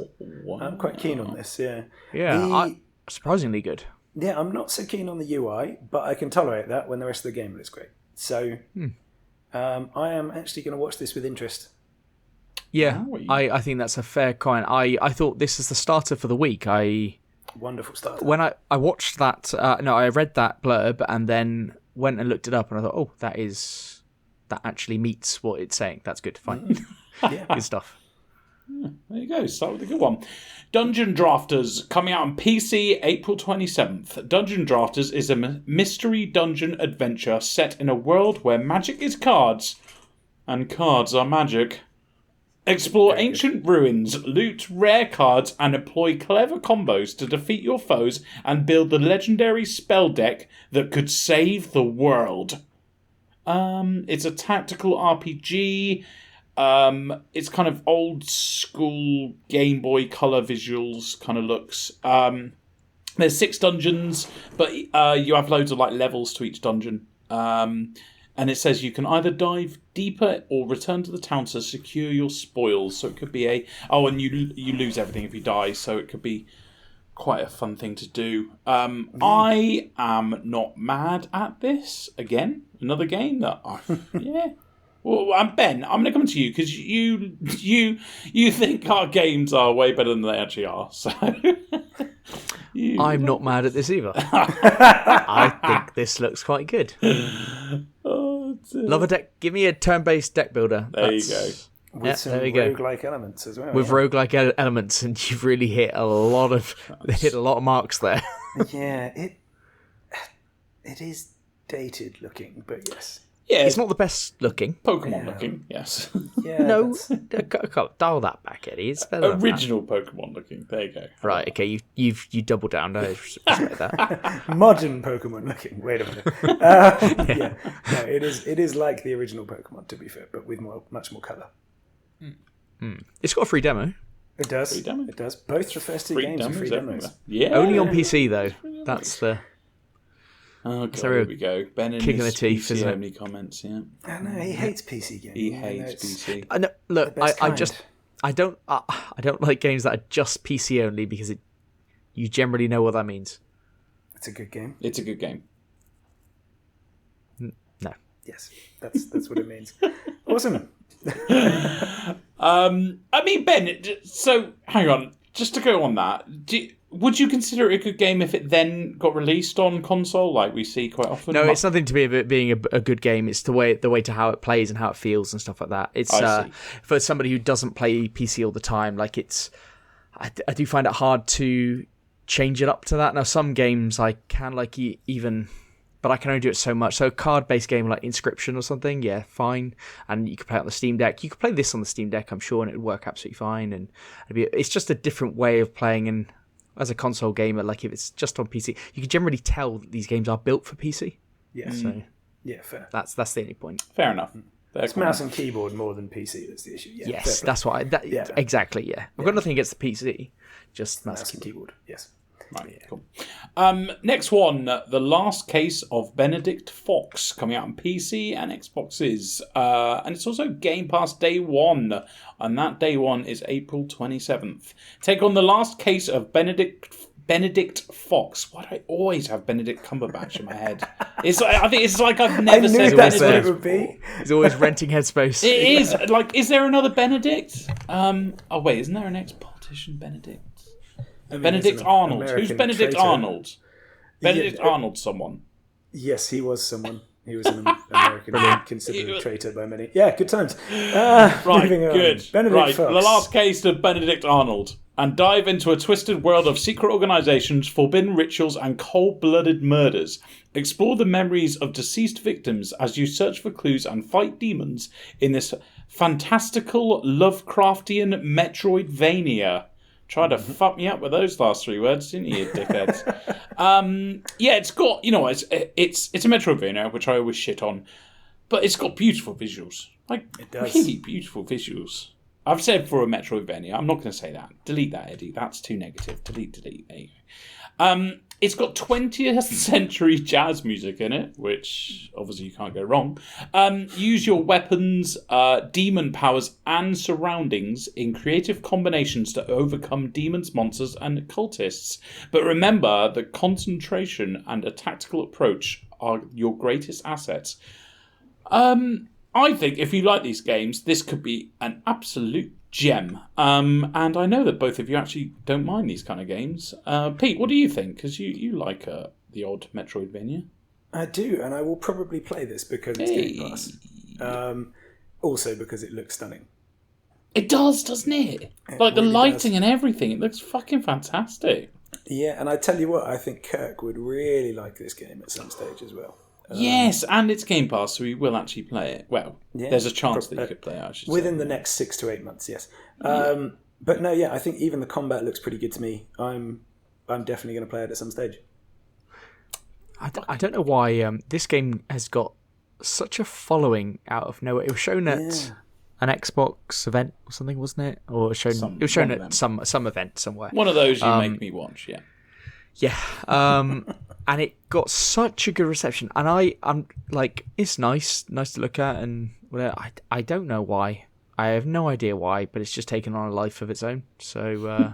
I'm quite keen on this. Yeah. yeah. Surprisingly good. Yeah, I'm not so keen on the UI, but I can tolerate that when the rest of the game looks great. So, I am actually going to watch this with interest. Yeah, I think that's a fair comment. I thought this is the starter for the week. Wonderful start. When I watched that, I read that blurb and then went and looked it up, and I thought, that actually meets what it's saying. That's good. Fine. Yeah. Good stuff. There you go. Start with a good one. Dungeon Drafters, coming out on PC April 27th. Dungeon Drafters is a mystery dungeon adventure set in a world where magic is cards and cards are magic. Explore ancient ruins, loot rare cards, and employ clever combos to defeat your foes and build the legendary spell deck that could save the world. It's a tactical RPG. It's kind of old school Game Boy Color visuals kind of looks. There's 6 dungeons, but you have loads of like levels to each dungeon. And it says you can either dive deeper or return to the town to secure your spoils. So it could be and you lose everything if you die. So it could be quite a fun thing to do. I am not mad at this. Again, another game that yeah. Well, Ben, I'm going to come to you because you think our games are way better than they actually are. So I'm not mad at this either. I think this looks quite good. Love a deck. Give me a turn-based deck builder. There you go. With some roguelike elements as well. With roguelike elements, and you've really hit a lot of marks there. Yeah, it is dated looking, but yes. Yeah, it's not the best looking. Pokemon looking, yes. Yeah, no, dial that back, Eddie. It's better original Pokemon looking. There you go. Right, okay, you doubled down. I respect that. Modern Pokemon looking. Wait a minute. Yeah, no, it is like the original Pokemon, to be fair, but with much more colour. It's got a free demo. It does. Free demo? It does. Both the first 2 games are free demos. Yeah. Only on PC though. That's the. Oh god, here we go. Ben and kicking his the teeth, PC isn't it? only comments. Yeah. I know he hates PC games. He hates PC. I know, look, I don't like games that are just PC only because you generally know what that means. It's a good game. It's a good game. No. Yes, that's what it means. Awesome. I mean, Ben. So hang on, just to go on that. Would you consider it a good game if it then got released on console, like we see quite often? No, it's nothing to be about being a good game. It's the way to how it plays and how it feels and stuff like that. It's for somebody who doesn't play PC all the time. Like I do find it hard to change it up to that. Now, some games I can but I can only do it so much. So a card-based game like Inscription or something, yeah, fine. And you could play it on the Steam Deck. You could play this on the Steam Deck, I'm sure, and it would work absolutely fine. And it's just a different way of playing. And as a console gamer, like if it's just on PC, you can generally tell that these games are built for PC. Yeah. So yeah, fair. That's the only point. Fair enough. It's mouse and keyboard more than PC. That's the issue. Yeah, yes, that's why. Exactly. Yeah, I've got nothing against the PC, just mouse and keyboard. Yes. Right, cool. Next one, The Last Case of Benedict Fox, coming out on PC and Xboxes. And it's also Game Pass Day 1, and that Day 1 is April 27th. Take on The Last Case of Benedict Fox. Why do I always have Benedict Cumberbatch in my head? I think it's like I've never said that's what it Benedict. would be. He's always renting headspace. It is. Like, is there another Benedict? Oh, wait, isn't there an ex-politician Benedict? Benedict Arnold. Who's Benedict traitor. Arnold? Benedict Arnold, someone. Yes, he was someone. He was an American considered a traitor by many. Yeah, good times. Right, good. Benedict Fox. The Last Case of Benedict Arnold. And dive into a twisted world of secret organisations, forbidden rituals, and cold-blooded murders. Explore the memories of deceased victims as you search for clues and fight demons in this fantastical Lovecraftian Metroidvania. Tried to fuck me up with those last 3 words, didn't you, dickheads? Yeah, it's got, it's a Metroidvania, which I always shit on, but it's got beautiful visuals. Like, it does. Really beautiful visuals. I've said for a Metroidvania, I'm not going to say that. Delete that, Eddie. That's too negative. Delete. There you go. It's got 20th century jazz music in it, which obviously you can't go wrong. Use your weapons, demon powers, and surroundings in creative combinations to overcome demons, monsters, and cultists. But remember that concentration and a tactical approach are your greatest assets. I think if you like these games, this could be an absolute gem. And I know that both of you actually don't mind these kind of games. Pete, what do you think? Because you like the odd Metroidvania. I do, and I will probably play this because it's Game Pass. Also because it looks stunning. It does, doesn't it? Like the lighting and everything. It looks fucking fantastic. Yeah, and I tell you what, I think Kirk would really like this game at some stage as well. Yes, and it's Game Pass, so we will actually play it. Well, there's a chance that you could play it, I should say. Within the next 6 to 8 months, yes. But no, yeah, I think even the combat looks pretty good to me. I'm definitely going to play it at some stage. I don't know why this game has got such a following out of nowhere. It was shown at an Xbox event or something, wasn't it? Or it was shown at some event somewhere. One of those you make me watch, yeah. Yeah, and it got such a good reception, and I'm like, it's nice to look at, and whatever. I don't know why. I have no idea why, but it's just taken on a life of its own. So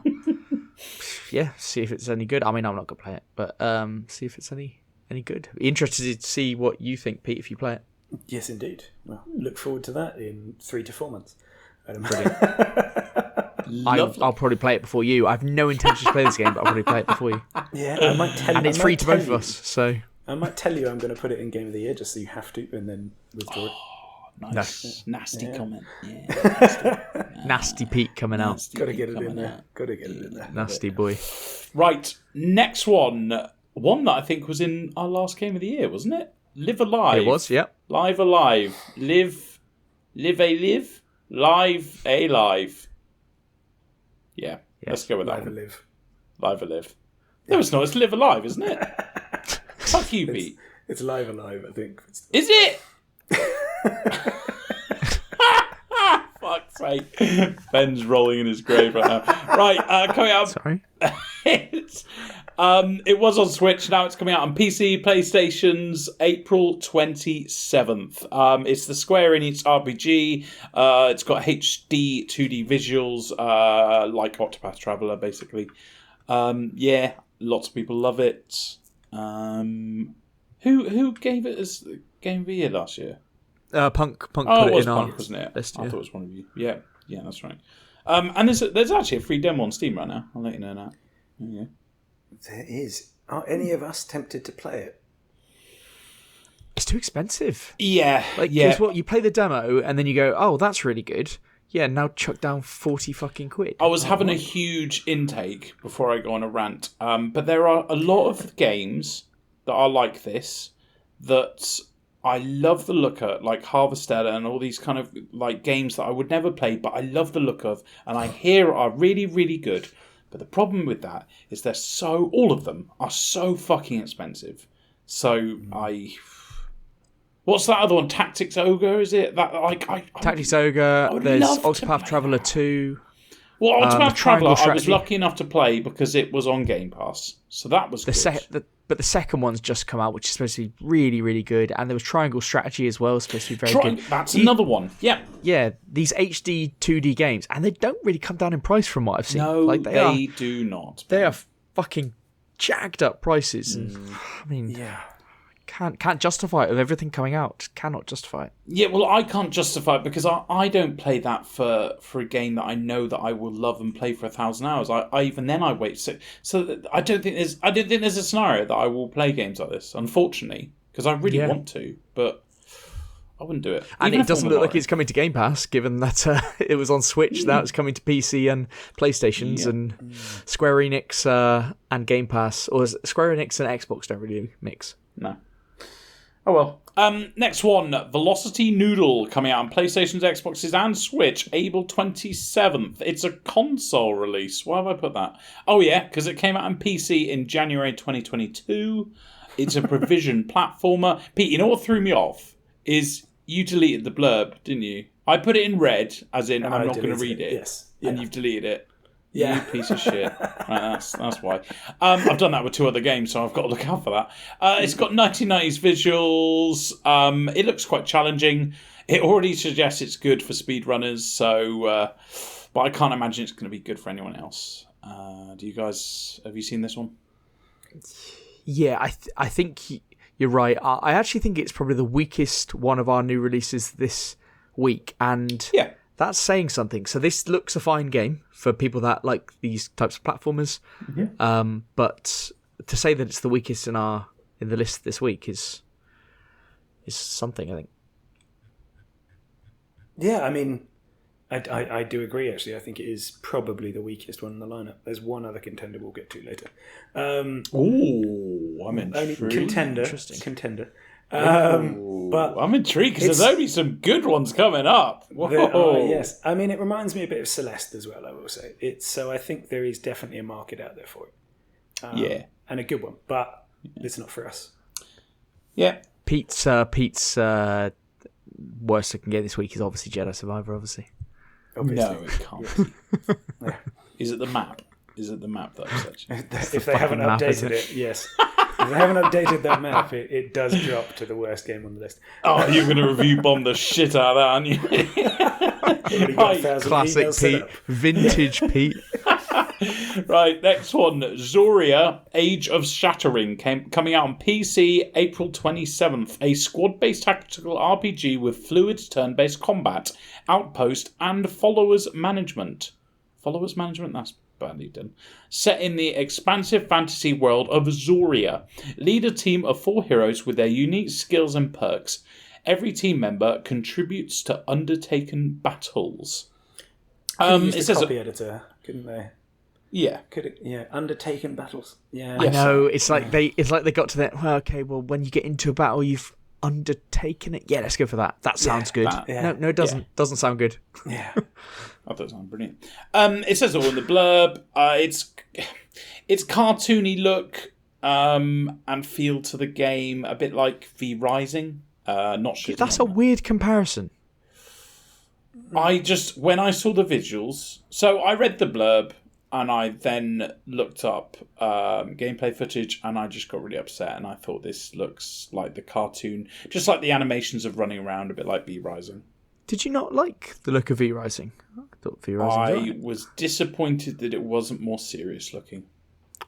yeah, see if it's any good. I mean, I'm not gonna play it, but see if it's any good. Be interested to see what you think, Pete, if you play it. Yes, indeed. Well, look forward to that in 3 to 4 months. I'll probably play it before you. I have no intention to play this game, but I'll probably play it before you. Yeah, I might tell you. And it's free to both of us, so I might tell you I'm going to put it in Game of the Year just so you have to, and then withdraw it. Nice. No. Nasty comment. Yeah. Nasty Pete coming out. Got to get it in there. Got to get it in there. Nasty boy. Right, next one. One that I think was in our last Game of the Year, wasn't it? Live Alive. It was, yep. Live Alive. Live a live. Live a live. Yeah, let's go with that one. Live Alive. No, it's not. It's Live Alive, isn't it? Fuck you, Pete. It's Live Alive, I think. Is it? Fuck's sake. Ben's rolling in his grave right now. Right, coming out. Sorry. It was on Switch. Now it's coming out on PC, PlayStation's April 27th. It's the Square Enix RPG. It's got HD 2D visuals, like Octopath Traveler, basically. Yeah, lots of people love it. Who gave it as Game of the Year last year? Punk put it in our Punk, wasn't it? list, I thought it was one of you. Yeah, that's right. And there's actually a free demo on Steam right now. I'll let you know that. Yeah. There is. Are any of us tempted to play it? It's too expensive. Yeah. Because what, you play the demo and then you go, oh, that's really good. Yeah, now chuck down 40 fucking quid. I was having a huge intake before I go on a rant. But there are a lot of games that are like this that I love the look of, like Harvestella and all these kind of like games that I would never play, but I love the look of, and I hear are really, really good. But the problem with that is all of them are so fucking expensive. So what's that other one? Tactics Ogre, is it? Tactics Ogre, there's Octopath Traveler 2. Well, Octopath Traveler I was lucky enough to play because it was on Game Pass. So that was good. But the second one's just come out, which is supposed to be really, really good. And there was Triangle Strategy as well, supposed to be very good. That's another one. Yeah. Yeah, these HD 2D games. And they don't really come down in price from what I've seen. No, they do not. They are fucking jacked up prices. And, I mean, Yeah. Can't justify it with everything coming out. Cannot justify it. Yeah, well, I can't justify it because I don't play that for a game that I know that I will love and play for 1,000 hours. I even then I wait. So I don't think there's a scenario that I will play games like this. Unfortunately, because I really want to, but I wouldn't do it. And it doesn't look like it's coming to Game Pass, given that it was on Switch. Now it's coming to PC and PlayStations, and Square Enix and Game Pass, or Square Enix and Xbox don't really mix. No. Oh well. Next one, Velocity Noodle, coming out on PlayStation's, Xboxes, and Switch, April 27th. It's a console release. Why have I put that? Oh yeah, because it came out on PC in January 2022. It's a provision platformer. Pete, you know what threw me off? Is you deleted the blurb, didn't you? I put it in red, as in I'm not going to read it. Yes. And you've deleted it. Yeah. You piece of shit. Right, that's why. I've done that with 2 other games, so I've got to look out for that. It's got 1990s visuals. It looks quite challenging. It already suggests it's good for speedrunners, so but I can't imagine it's going to be good for anyone else. Have you seen this one? Yeah, I think you're right. I actually think it's probably the weakest one of our new releases this week, and that's saying something. So this looks a fine game for people that like these types of platformers. Mm-hmm. But to say that it's the weakest in the list this week is something, I think. Yeah, I mean, I do agree, actually. I think it is probably the weakest one in the lineup. There's one other contender we'll get to later. I'm intrigued. Contender. But I'm intrigued because there's only some good ones coming up. Yes. I mean, it reminds me a bit of Celeste as well, I will say. So I think there is definitely a market out there for it. And a good one, but it's not for us. Yeah. Pete's worst looking game this week is obviously Jedi Survivor. Obviously. No, it can't. Yeah. Is it the map? Is it the map that upsets you? If they haven't map, isn't updated it, yes. If they haven't updated that map, it does drop to the worst game on the list. Oh, you're going to review bomb the shit out of that, aren't you? Already got 1,000 Classic emails set Pete, up. vintage Pete. Right, next one. Zoria, Age of Shattering, coming out on PC April 27th. A squad-based tactical RPG with fluid turn-based combat, outpost, and followers management. Followers management? That's badly done. Set in the expansive fantasy world of Zoria. Lead a team of 4 heroes with their unique skills and perks. Every team member contributes to undertaken battles. It It says copy editor, couldn't they? yeah. Undertaken battles. Yeah. I know it's like they got to that. Well, okay, well, when you get into a battle, you've undertaken it. Yeah, let's go for that. That sounds good. yeah. No, it doesn't. Doesn't sound good. Yeah. I thought it sounded brilliant. It says it all in the blurb. It's cartoony look and feel to the game, a bit like V Rising. Not shitting That's on a weird comparison. when I saw the visuals, so I read the blurb and I then looked up gameplay footage and I just got really upset and I thought this looks like the cartoon, just like the animations of running around, a bit like V Rising. Did you not like the look of V Rising? I thought V Rising. I was disappointed that it wasn't more serious looking.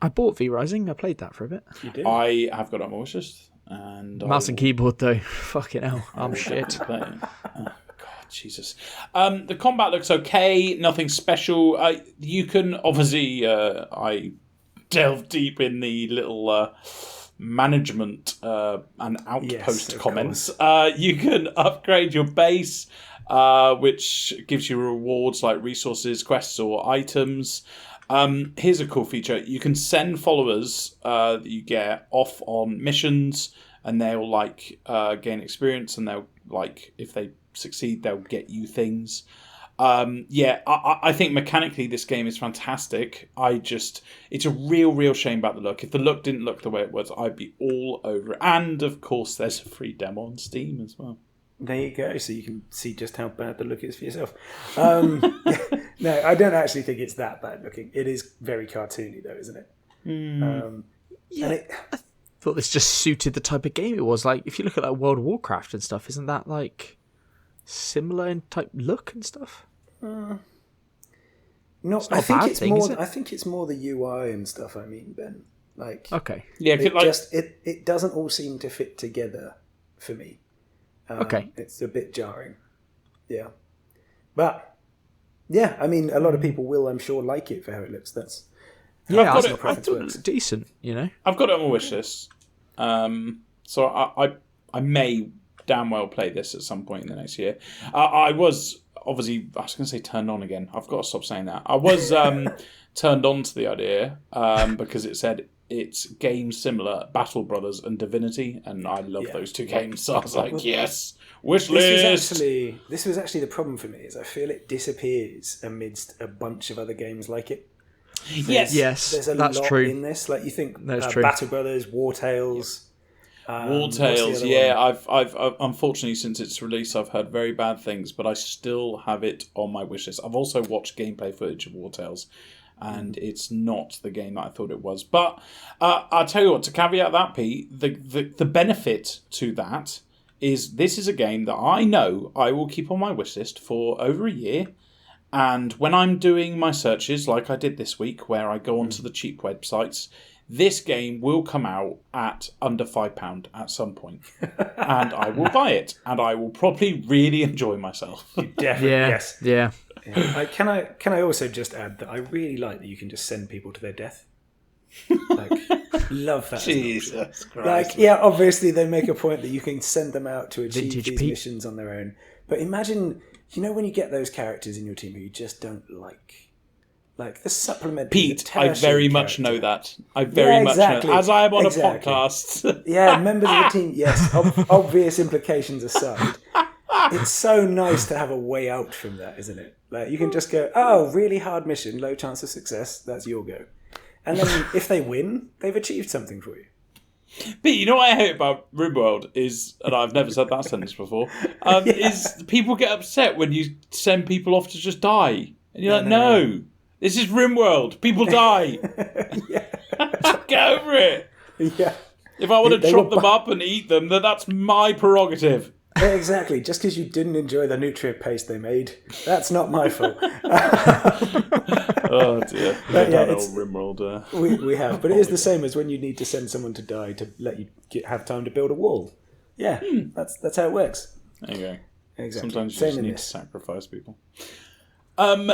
I bought V Rising. I played that for a bit. You did? I have got it on my wishlist. And Mouse and keyboard though. Fucking hell, I'm shit. God, Jesus. The combat looks okay. Nothing special. You can obviously. I delve deep in the little management and outpost of comments. You can upgrade your base, which gives you rewards like resources, quests, or items. Here's a cool feature. You can send followers that you get off on missions, and they'll gain experience, and they'll if they succeed, they'll get you things. I think mechanically this game is fantastic. It's a real shame about the look. If the look didn't look the way it was, I'd be all over it. And of course, there's a free demo on Steam as well. There you go. So you can see just how bad the look is for yourself. No, I don't actually think it's that bad looking. It is very cartoony, though, isn't it? And I thought this just suited the type of game it was. Like, if you look at like World of Warcraft and stuff, isn't that like similar in type look and stuff? No, not I a think bad it's thing, more. is it? I think it's more the UI and stuff. I mean, Ben, Okay. Yeah, it doesn't all seem to fit together for me. Okay. It's a bit jarring. Yeah, but yeah, I mean, a lot of people will, I'm sure, like it for how it looks. That's Yeah, got I it. thought preference it works. looked decent. You know. I've got it on my wish list. So I may damn well play this at some point in the next year. I was going to say turned on again. I've got to stop saying that. I was turned on to the idea because it said it's games similar, Battle Brothers and Divinity, and I love those two games. So I was like, yes, wish list. This was actually the problem for me. Is I feel it disappears amidst a bunch of other games like it. Yes. There's a that's lot true. in this. Like you think That's true. Battle Brothers, War Tales. War what's the Tales, other yeah. one? I've unfortunately since its release, I've heard very bad things, but I still have it on my wish list. I've also watched gameplay footage of War Tales, and it's not the game that I thought it was. But I'll tell you what, to caveat that, Pete, the benefit to that is this is a game that I know I will keep on my wish list for over a year. And when I'm doing my searches, like I did this week, where I go onto the cheap websites, this game will come out at under £5 at some point, and I will buy it, and I will probably really enjoy myself. Definitely, yes. Yeah. Can I also just add that I really like that you can just send people to their death. Like, love that. Jesus Christ! Like, yeah, obviously they make a point that you can send them out to achieve Vintage these Pete. missions on their own. But imagine, when you get those characters in your team who you just don't like the supplement. Pete, I very much know that. I very much know. As I am on a podcast. Yeah, members of the team. Yes, obvious implications aside, it's so nice to have a way out from that, isn't it? Like you can just go, oh, really hard mission, low chance of success. That's your go. And then if they win, they've achieved something for you. But you know what I hate about RimWorld is, and I've never said that sentence before, is people get upset when you send people off to just die. And you're like, no, this is RimWorld. People die. Get over it. Yeah. If I want to chop them up and eat them, then that's my prerogative. Yeah, exactly. Just because you didn't enjoy the nutrient paste they made, that's not my fault. Oh dear. But yeah, old RimWorld. We have, but it is the same as when you need to send someone to die to let you have time to build a wall. Yeah, that's how it works. There you go. Exactly. Sometimes you Same just in need to this. sacrifice people.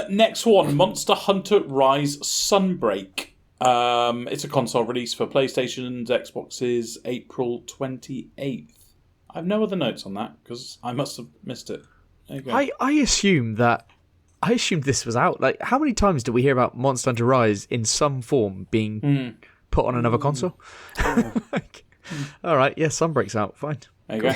Next one, Monster Hunter Rise Sunbreak. It's a console release for PlayStations, Xboxes, April 28th. I have no other notes on that because I must have missed it. There you go. I assumed this was out. Like, how many times do we hear about Monster Hunter Rise in some form being put on another console? Like, all right, yeah, Sunbreak's out. Fine. There you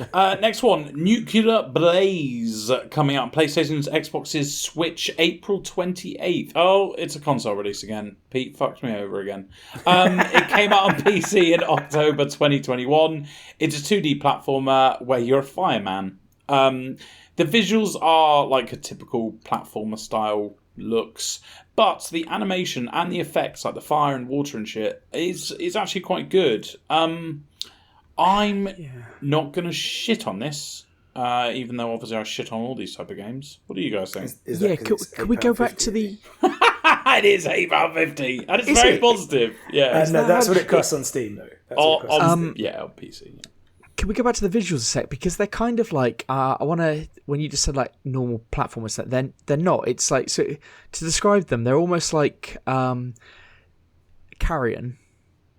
go. Next one, Nuclear Blaze, coming out on PlayStation's, Xbox's, Switch, April 28th. Oh, it's a console release again. Pete fucked me over again. It came out on PC in October 2021. It's a 2D platformer where you're a fireman. The visuals are like a typical platformer style looks, but the animation and the effects, like the fire and water and shit, is actually quite good. I'm not going to shit on this, even though obviously I shit on all these type of games. What do you guys think? Can we go back to the... It is £8.50, and it's very positive. Yeah, No, that's what it costs on Steam, though. That's what it costs on Steam. on PC. Yeah. Can we go back to the visuals a sec? Because they're kind of like, I want to, when you just said like normal platformers, they're not. It's like, so to describe them, they're almost like Carrion.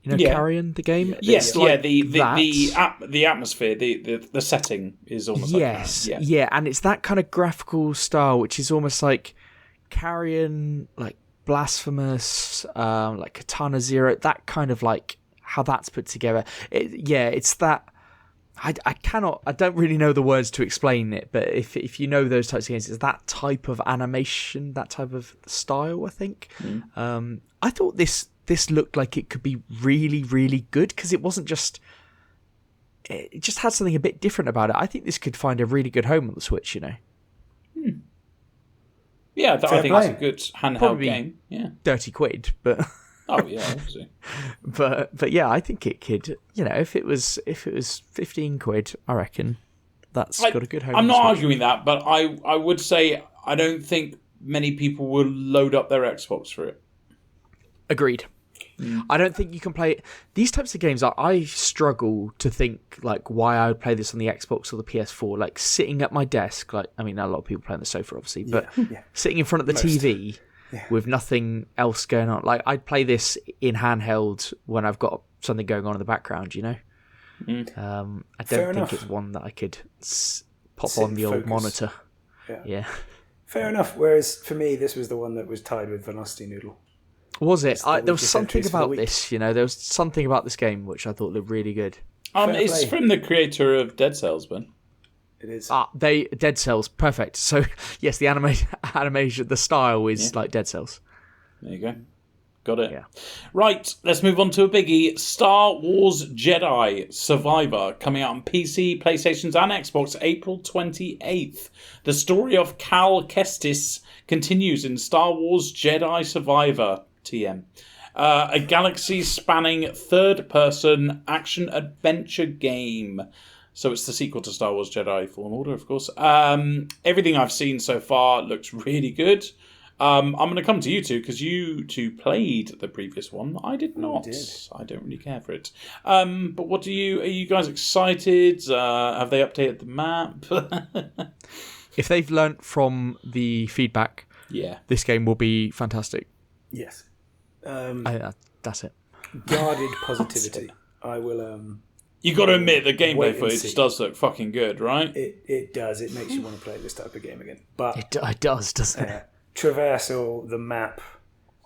You know, Carrion, the game? Yes, like the atmosphere, the setting is almost like that. Yeah, and it's that kind of graphical style, which is almost like Carrion, like Blasphemous, like Katana Zero, that kind of like how that's put together. It's that. I don't really know the words to explain it, but if you know those types of games, it's that type of animation, that type of style, I think. I thought this looked like it could be really, really good because it wasn't just... It just had something a bit different about it. I think this could find a really good home on the Switch, you know. Yeah, I think it's a good handheld game. Yeah, £30, but... Oh yeah, obviously. but yeah, I think it could. You know, if it was £15, I reckon that's got a good home. I'm not arguing that, but I would say I don't think many people will load up their Xbox for it. Agreed. I don't think you can play these types of games. I struggle to think like why I would play this on the Xbox or the PS4. Like sitting at my desk, like a lot of people play on the sofa, obviously, but sitting in front of the TV. Yeah. With nothing else going on. Like, I'd play this in handheld when I've got something going on in the background, you know? I don't think it's one that I could pop on the old monitor. Yeah. Fair enough. Whereas, for me, this was the one that was tied with Velocity Noodle. Was it? There was something about this, you know? There was something about this game which I thought looked really good. It's from the creator of Dead Cells, Ben. It is. Dead Cells, perfect. So yes, the animation, the style is like Dead Cells. There you go. Got it. Yeah. Right, let's move on to a biggie. Star Wars Jedi Survivor, coming out on PC, PlayStations and Xbox, April 28th. The story of Cal Kestis continues in Star Wars Jedi Survivor, TM. A galaxy-spanning third-person action-adventure game. So it's the sequel to Star Wars Jedi Fallen Order, of course. Everything I've seen so far looks really good. I'm going to come to you two, because you two played the previous one. I did not. I don't really care for it. But are you guys excited? Have they updated the map? If they've learnt from the feedback, this game will be fantastic. Yes. That's it. Guarded positivity. I will... You got to admit, the gameplay footage does look fucking good, right? It does. It makes you want to play this type of game again. But it does, doesn't it? Traversal, the map,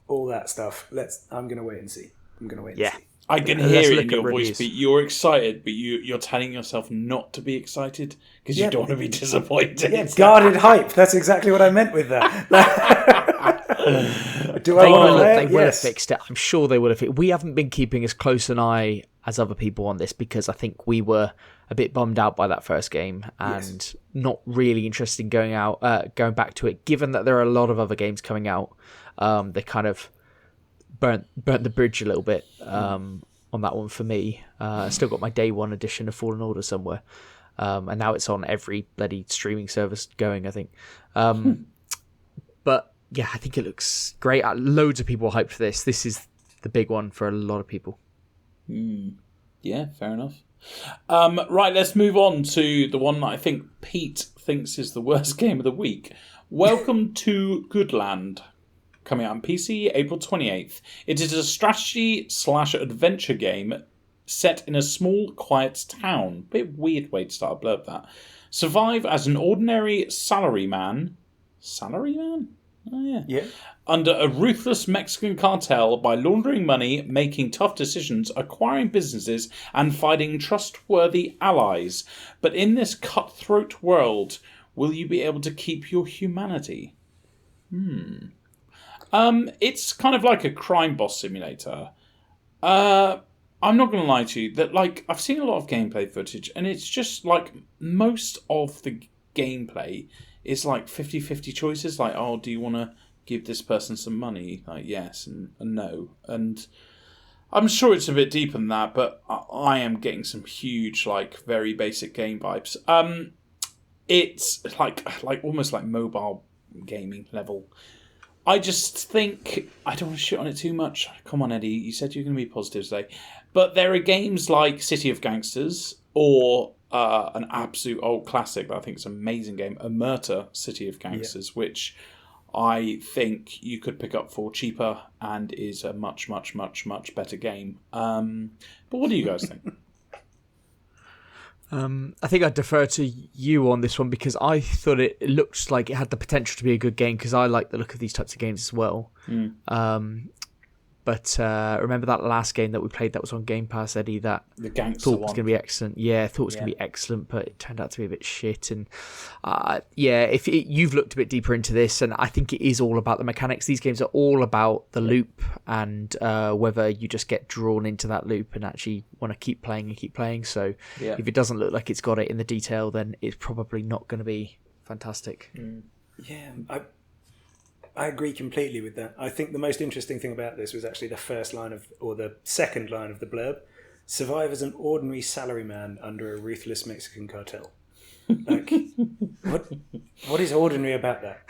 all that stuff. I'm going to wait and see. I'm going to wait and see. I can hear it in your voice, but you're excited, but you're telling yourself not to be excited because you don't want to be disappointed. Yeah, guarded hype. That's exactly what I meant with that. They will have fixed it. I'm sure they will have fixed it. We haven't been keeping as close an eye as other people on this, because I think we were a bit bummed out by that first game and not really interested in going back to it, given that there are a lot of other games coming out. They kind of burnt the bridge a little bit on that one for me. I still got my day one edition of Fallen Order somewhere, and now it's on every bloody streaming service going, I think. But yeah, I think it looks great. Loads of people are hyped for this. This is the big one for a lot of people. Yeah, fair enough. Right, let's move on to the one that I think Pete thinks is the worst game of the week. Welcome to Goodland, coming out on PC April 28th. It is a strategy/adventure game set in a small, quiet town. Bit weird way to start a blurb, that. Survive as an ordinary salaryman. Salaryman? Oh, yeah. Yeah. Under a ruthless Mexican cartel by laundering money, making tough decisions, acquiring businesses, and finding trustworthy allies. But in this cutthroat world, will you be able to keep your humanity? It's kind of like a crime boss simulator. I'm not going to lie to you, that like I've seen a lot of gameplay footage, and it's just like most of the gameplay is like 50-50 choices. Like, oh, do you want to give this person some money? Like, yes and no. And I'm sure it's a bit deeper than that, but I am getting some huge, like, very basic game vibes. It's like almost like mobile gaming level. I just think I don't want to shit on it too much. Come on, Eddie, you said you're going to be positive today. But there are games like City of Gangsters or an absolute old classic that I think is an amazing game, Omerta City of Gangsters, which I think you could pick up for cheaper and is a much, much, much, much better game. But what do you guys think? I think I'd defer to you on this one, because I thought it looked like it had the potential to be a good game, because I like the look of these types of games as well. But remember that last game that we played that was on Game Pass, Eddie, that The Gangster thought was one. going to be excellent. Yeah, I thought it was going to be excellent, but it turned out to be a bit shit. And if you've looked a bit deeper into this, and I think it is all about the mechanics. These games are all about the loop and whether you just get drawn into that loop and actually want to keep playing and keep playing. So if it doesn't look like it's got it in the detail, then it's probably not going to be fantastic. Yeah, I agree completely with that. I think the most interesting thing about this was actually the first line the second line of the blurb. Survive as an ordinary salaryman under a ruthless Mexican cartel. Like, what is ordinary about that?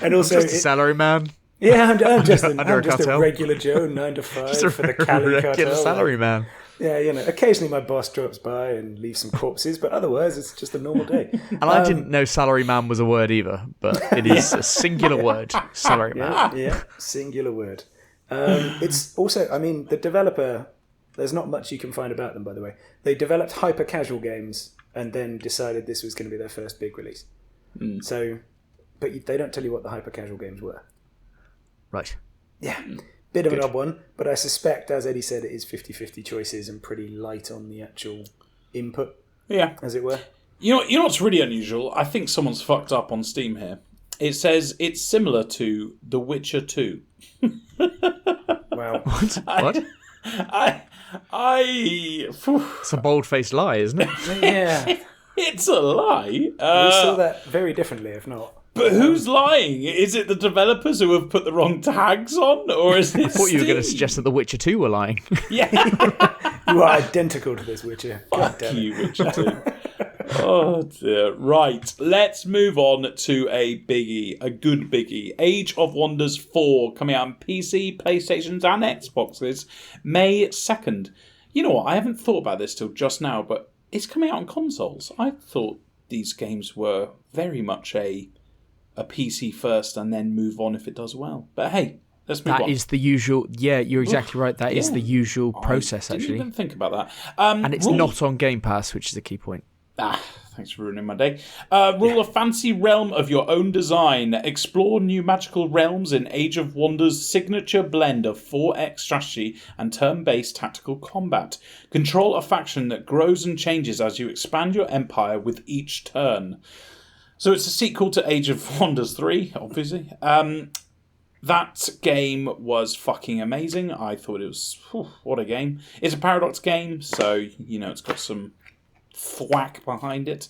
And also, Just a salary man. Yeah, I'm just a cartel. regular Joe, 9 to 5 Just a for the Cali regular cartel. salary man. Yeah, occasionally my boss drops by and leaves some corpses, but otherwise it's just a normal day. And I didn't know salary man was a word either, but it is a singular word, salary man. Yeah, singular word. It's also, the developer, there's not much you can find about them, by the way. They developed hyper-casual games and then decided this was going to be their first big release. So, but they don't tell you what the hyper-casual games were. Right. Yeah. Bit of an odd one, but I suspect, as Eddie said, it is 50-50 choices and pretty light on the actual input, as it were. You know what's really unusual? I think someone's fucked up on Steam here. It says it's similar to The Witcher 2. Wow. What? It's a bold-faced lie, isn't it? Yeah. It's a lie. We saw that very differently, if not. But who's lying? Is it the developers who have put the wrong tags on, or is it I thought you were going to Steam? suggest that The Witcher 2 were lying. Yeah. You are identical to this Witcher. God Fuck damn it. you, Witcher 2. Oh dear. Right, let's move on to a biggie, a good biggie. Age of Wonders 4, coming out on PC, PlayStations and Xboxes, May 2nd. You know what, I haven't thought about this till just now, but it's coming out on consoles. I thought these games were very much a PC first and then move on if it does well. But hey, let's move on. That is the usual... Yeah, you're exactly right. That is the usual process, I didn't actually. even think about that. And it's not on Game Pass, which is the key point. Thanks for ruining my day. Rule a fancy realm of your own design. Explore new magical realms in Age of Wonders' signature blend of 4X strategy and turn-based tactical combat. Control a faction that grows and changes as you expand your empire with each turn. So it's a sequel to Age of Wonders 3, obviously. That game was fucking amazing. I thought it was what a game. It's a Paradox game, so it's got some thwack behind it.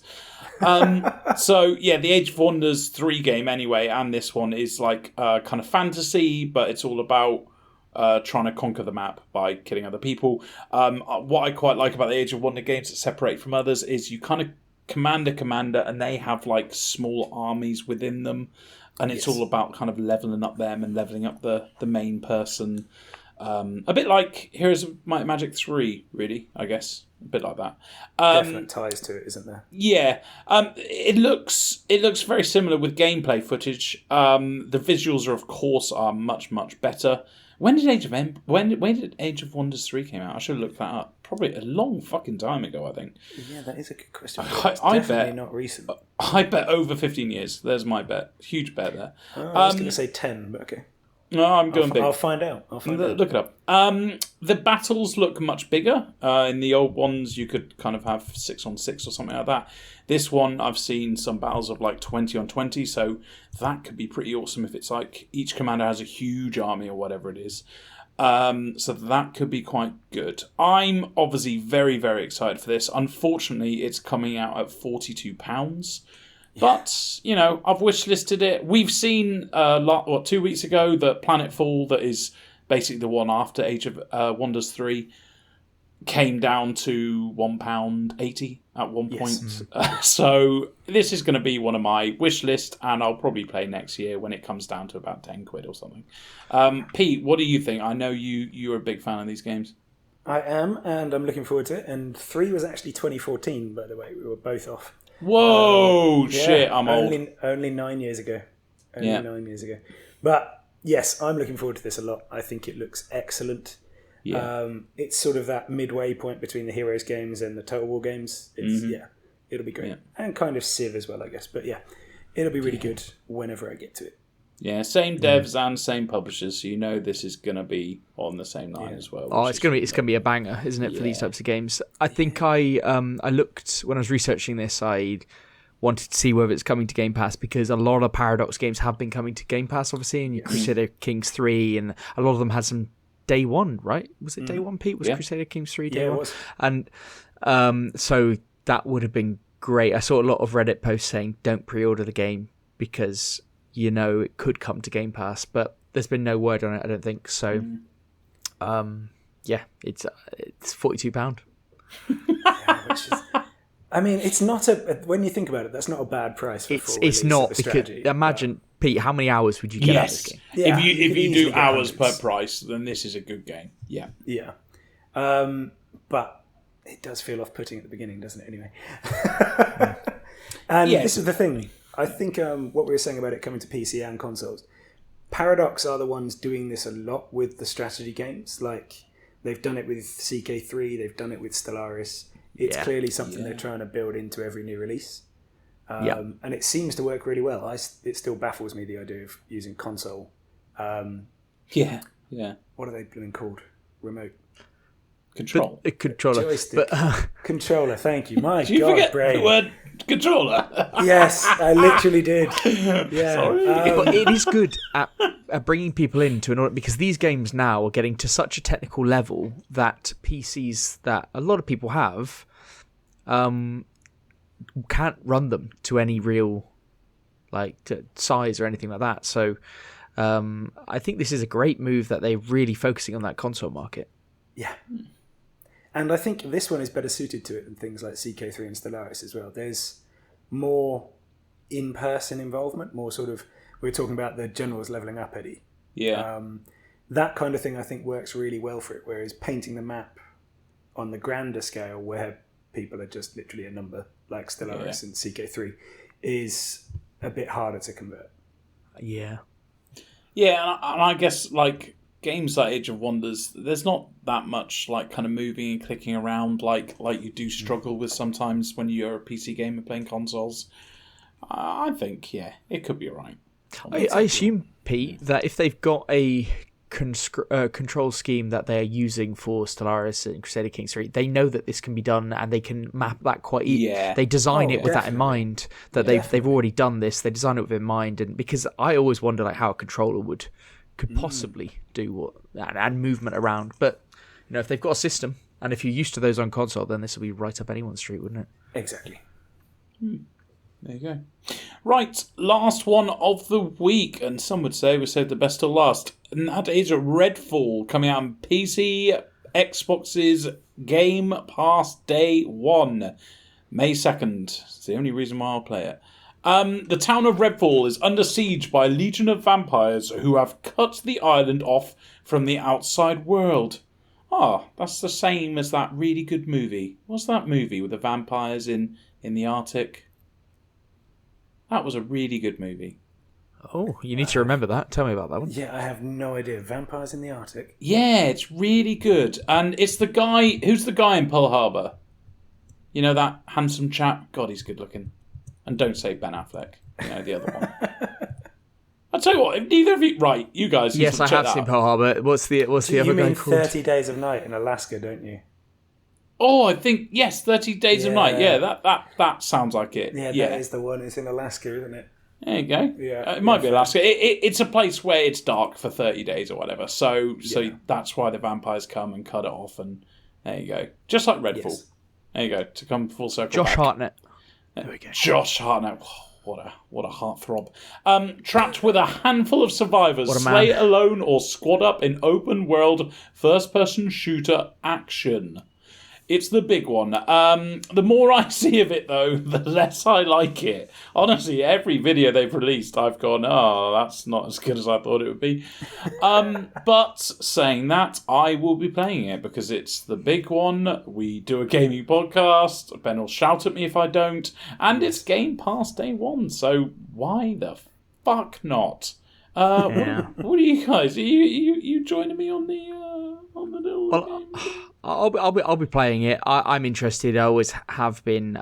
So yeah, the Age of Wonders 3 game anyway, and this one is like kind of fantasy, but it's all about trying to conquer the map by killing other people. What I quite like about the Age of Wonder games that separate from others is you kind of command a commander, and they have like small armies within them. And it's all about kind of leveling up them and leveling up the main person. A bit like Heroes of Might and Magic 3, really, I guess. A bit like that. Definite ties to it, isn't there? Yeah. It looks very similar with gameplay footage. The visuals, of course, are much, much better. When did Age of Wonders 3 came out? I should have looked that up. Probably a long fucking time ago, I think. Yeah, that is a good question. I bet not recent. I bet over 15 years. There's my bet. Huge bet there. I was going to say 10, but okay. No, I'm going big. I'll find out. Look it up. The battles look much bigger. In the old ones, you could kind of have 6-on-6 or something like that. This one, I've seen some battles of like 20-on-20, so that could be pretty awesome if it's like each commander has a huge army or whatever it is. So that could be quite good. I'm obviously very, very excited for this. Unfortunately, it's coming out at £42. But, I've wishlisted it. We've seen, 2 weeks ago, that Planetfall, that is basically the one after Age of Wonders 3, came down to £1.80 at one point. So this is going to be one of my wish list, and I'll probably play next year when it comes down to about £10 or something. Pete, what do you think? I know you're a big fan of these games. I am, and I'm looking forward to it. And 3 was actually 2014, by the way. We were both off. Whoa, shit, I'm old. Only 9 years ago. 9 years ago. But yes, I'm looking forward to this a lot. I think it looks excellent. Yeah. It's sort of that midway point between the Heroes games and the Total War games. It'll be great. Yeah. And kind of Civ as well, I guess. But yeah, it'll be really good whenever I get to it. Yeah, same devs and same publishers, so this is going to be on the same line as well. Oh, it's going to be a banger, isn't it, for these types of games? I think I looked when I was researching this. I wanted to see whether it's coming to Game Pass because a lot of Paradox games have been coming to Game Pass, obviously, and Crusader Kings 3, and a lot of them had some day one, right? Was it day one, Pete? Was Crusader Kings 3 day one? It was. And so that would have been great. I saw a lot of Reddit posts saying don't pre-order the game because it could come to Game Pass, but there's been no word on it, I don't think. So, it's £42. It's not when you think about it, that's not a bad price. It's not because imagine, Pete, how many hours would you get out of this game? Yeah, if you do hours per price, then this is a good game. Yeah, yeah, but it does feel off-putting at the beginning, doesn't it? Anyway, and this is the thing. I think what we were saying about it coming to PC and consoles, Paradox are the ones doing this a lot with the strategy games. Like, they've done it with CK3, they've done it with Stellaris. It's clearly something they're trying to build into every new release. And it seems to work really well. It still baffles me, the idea of using console. Yeah. What are they being called? Remote control. A controller. Joystick. Controller, thank you. My Did you God, forget brain. the word controller? Yes, I literally did. Yeah. Sorry. But it is good at bringing people into an order because these games now are getting to such a technical level that PCs that a lot of people have can't run them to any real size or anything like that. So I think this is a great move that they're really focusing on that console market. Yeah. And I think this one is better suited to it than things like CK3 and Stellaris as well. There's more in-person involvement, more sort of, we were talking about the generals leveling up, Eddie. Yeah. That kind of thing I think works really well for it, whereas painting the map on the grander scale where people are just literally a number, like Stellaris and CK3, is a bit harder to convert. Yeah. Yeah, and I guess games like Age of Wonders, there's not that much kind of moving and clicking around like you do struggle with sometimes when you're a PC gamer playing consoles. I think, it could be alright. I assume, Pete, that if they've got a control scheme that they're using for Stellaris and Crusader Kings 3, they know that this can be done and they can map that quite easily. Yeah. They design it with that in mind, that they've already done this. They design it with it in mind, and because I always wonder how a controller would could possibly do what and movement around. But if they've got a system, and if you're used to those on console, then this will be right up anyone's street, wouldn't it? Exactly. There you go. Right, last one of the week, and some would say we saved the best till last, and that is Redfall, coming out on PC, Xbox's Game Pass Day 1, May 2nd. It's the only reason why I'll play it. The town of Redfall is under siege by a legion of vampires who have cut the island off from the outside world. That's the same as that really good movie. What's that movie with the vampires in the Arctic? That was a really good movie. Oh, you need to remember that. Tell me about that one. Yeah, I have no idea. Vampires in the Arctic? Yeah, it's really good. And it's the guy... Who's the guy in Pearl Harbor? You know, that handsome chap? God, he's good looking. And don't say Ben Affleck. The other one. I'll tell you what, if neither of you... Right, you guys... Yes, I have seen Pearl Harbor. What's the other guy called? You mean 30 Days of Night in Alaska, don't you? Oh, I think, yes, 30 Days of Night. Yeah, that sounds like it. Yeah, that is the one. It's in Alaska, isn't it? There you go. Yeah, it might be Alaska. It's a place where it's dark for 30 days or whatever. So that's why the vampires come and cut it off. And there you go. Just like Redfall. Yes. There you go. To come full circle Josh back. Hartnett. There we go. Josh Hartnett. Oh, what a heartthrob. Trapped with a handful of survivors. What a man. Slay alone or squad up in open world first-person shooter action. It's the big one. The more I see of it, though, the less I like it. Honestly, every video they've released, I've gone, that's not as good as I thought it would be. But saying that, I will be playing it because it's the big one. We do a gaming podcast. Ben will shout at me if I don't. And it's Game Pass Day 1, so why the fuck not? What are you guys? Are you joining me on the little game? I'll be playing it. I'm interested. I always have been.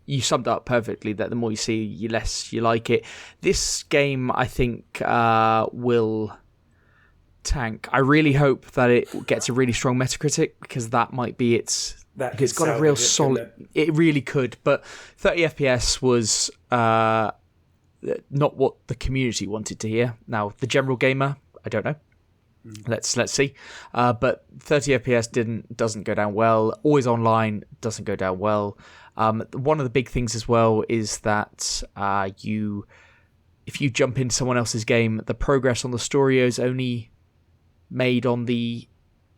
You summed up perfectly that the more you see, the less you like it. This game, I think, will tank. I really hope that it gets a really strong Metacritic because that might be its. It's got a real solid. It really could, but 30 FPS was not what the community wanted to hear. Now, the general gamer, I don't know. Let's see. But 30 FPS doesn't go down well. Always online doesn't go down well. One of the big things as well is that if you jump into someone else's game, the progress on the story is only made on the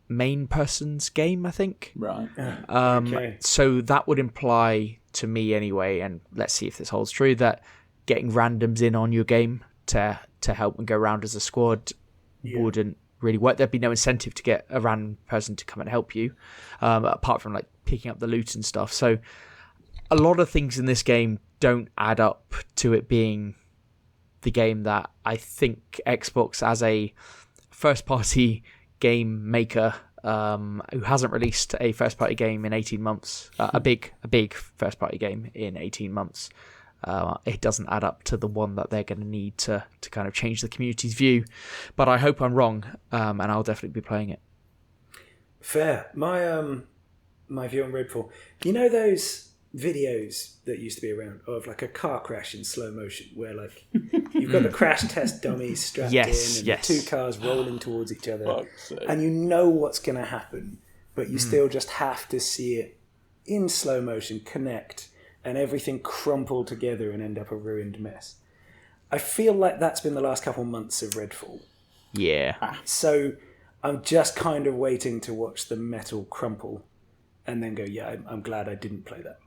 main person's game, I think. Right. Okay. So that would imply to me anyway, and let's see if this holds true, that getting randoms in on your game to help and go around as a squad wouldn't really work. There'd be no incentive to get a random person to come and help you, apart from like picking up the loot and stuff. So a lot of things in this game don't add up to it being the game that I think Xbox, as a first-party game maker who hasn't released a first-party game in 18 months, a big first-party game in 18 months, it doesn't add up to the one that they're going to need to kind of change the community's view. But I hope I'm wrong, and I'll definitely be playing it. Fair. My view on Redfall. You know those videos that used to be around of like a car crash in slow motion where like you've got the crash test dummies strapped in and two cars rolling towards each other and you know what's going to happen, but you still just have to see it in slow motion connect and everything crumple together and end up a ruined mess. I feel like that's been the last couple months of Redfall. Yeah. So I'm just kind of waiting to watch the metal crumple and then go, I'm glad I didn't play that.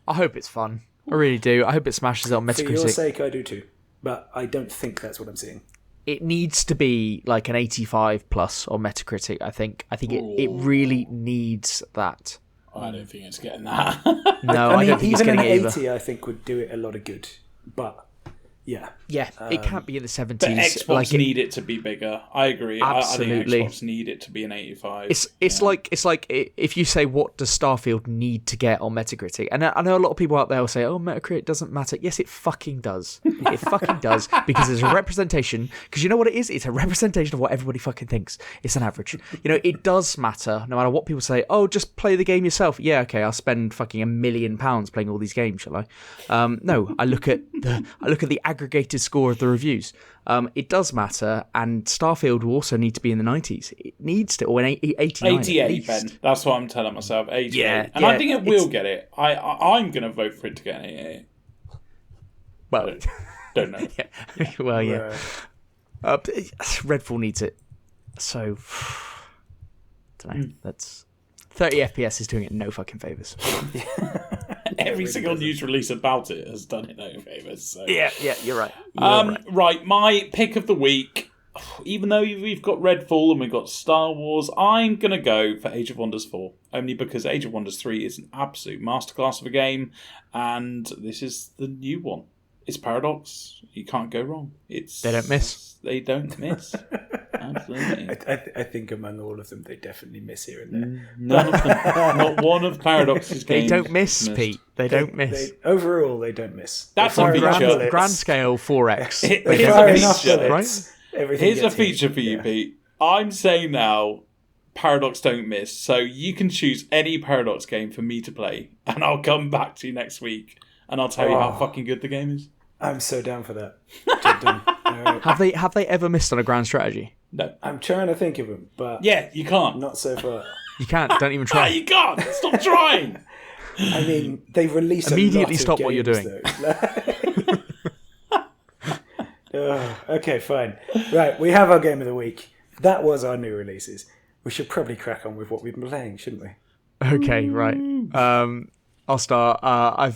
I hope it's fun. I really do. I hope it smashes on Metacritic. For your sake, I do too. But I don't think that's what I'm seeing. It needs to be like an 85 plus on Metacritic, I think. I think it really needs that. I don't think it's getting that. No, I don't think it's even getting an it 80 I think would do it a lot of good. But yeah. It can't be in the 70s. But Xbox need it to be bigger. I agree. Absolutely. I think Xbox need it to be an 85. It's like if you say, what does Starfield need to get on Metacritic? And I know a lot of people out there will say, Metacritic doesn't matter. Yes, it fucking does. It fucking does, because there's a representation. Because you know what it is? It's a representation of what everybody fucking thinks. It's an average. It does matter no matter what people say. Oh, just play the game yourself. Yeah, okay, I'll spend fucking £1 million playing all these games, shall I? No, I look at the aggregated score of the reviews. It does matter, and Starfield will also need to be in the 90s. It needs to, or an 89 at 88, least. Ben. That's what I'm telling myself. 88. Yeah, and I yeah, think it will get it. I'm going to vote for it to get an 88. Well, Don't know. yeah. Well, yeah. But Redfall needs it. So, don't know. That's 30 FPS is doing it no fucking favours. Every single news release about it has done it no favours. So. Yeah, you're right. Right, my pick of the week. Even though we've got Redfall and we've got Star Wars, I'm going to go for Age of Wonders 4. Only because Age of Wonders 3 is an absolute masterclass of a game, and this is the new one. It's Paradox. You can't go wrong. They don't miss. They don't miss. Absolutely. I think among all of them, they definitely miss here and there. None of them. Not one of Paradox's They games. don't miss, missed. Pete. They don't miss. Overall, they don't miss. That's They a fire feature. enough bullets. Grand scale 4x. It- They Here's fire a enough feature, bullets. Everything Here's a gets hit. feature for you, Yeah. Pete. I'm saying now, Paradox don't miss. So you can choose any Paradox game for me to play, and I'll come back to you next week, and I'll tell you how fucking good the game is. I'm so down for that. Job done. All right. Have they ever missed on a grand strategy? No. I'm trying to think of them, but Yeah, you can't. not so far. You can't. Don't even Ah, try. you can't. Stop trying. I mean, they've released Immediately a lot stop of what you're games, doing. though. Okay, fine. Right, we have our game of the week. That was our new releases. We should probably crack on with what we've been playing, shouldn't we? Okay, right. I'll start. I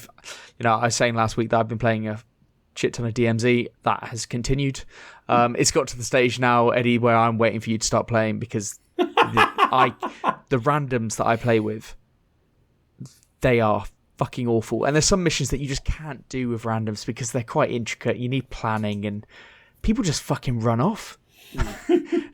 was saying last week that I've been playing a shit ton of DMZ. That has continued. It's got to the stage now, Eddie, where I'm waiting for you to start playing because the randoms that I play with, they are fucking awful. And there's some missions that you just can't do with randoms because they're quite intricate. You need planning, and people just fucking run off.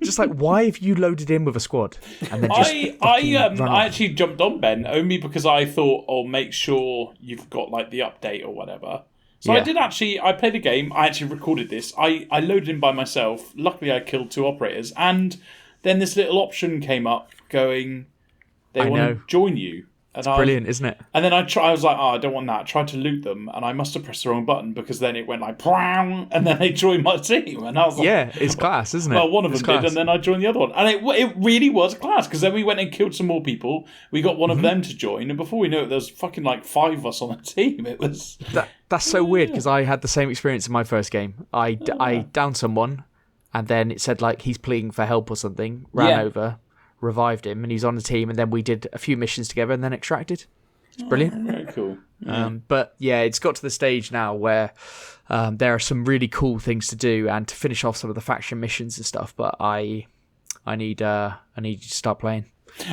Just like, why have you loaded in with a squad and then just run I off? actually jumped on Ben only because I thought, oh, make sure you've got like the update or whatever. So Yeah. I played a game. I actually recorded this. I loaded in by myself. Luckily, I killed 2 operators, and then this little option came up going, they I want know. to join you. And Brilliant, isn't it? And then I was like, oh, I don't want that. I tried to loot them, and I must have pressed the wrong button because then it went like, "Pwang," and then they joined my team, and I was like, Yeah, it's class, isn't it? well, one of It's them did, class. and then I joined the other one. And it really was class, because then we went and killed some more people. We got one Mm-hmm. of them to join, and before we knew it, there was fucking like 5 of us on a team. It was... That's so weird because I had the same experience in my first game. I downed someone, and then it said like he's pleading for help or something. Ran Yeah. over, revived him, and he's on the team. And then we did a few missions together, and then extracted. It's brilliant. Very cool. But yeah, it's got to the stage now where there are some really cool things to do and to finish off some of the faction missions and stuff. But I need to start playing.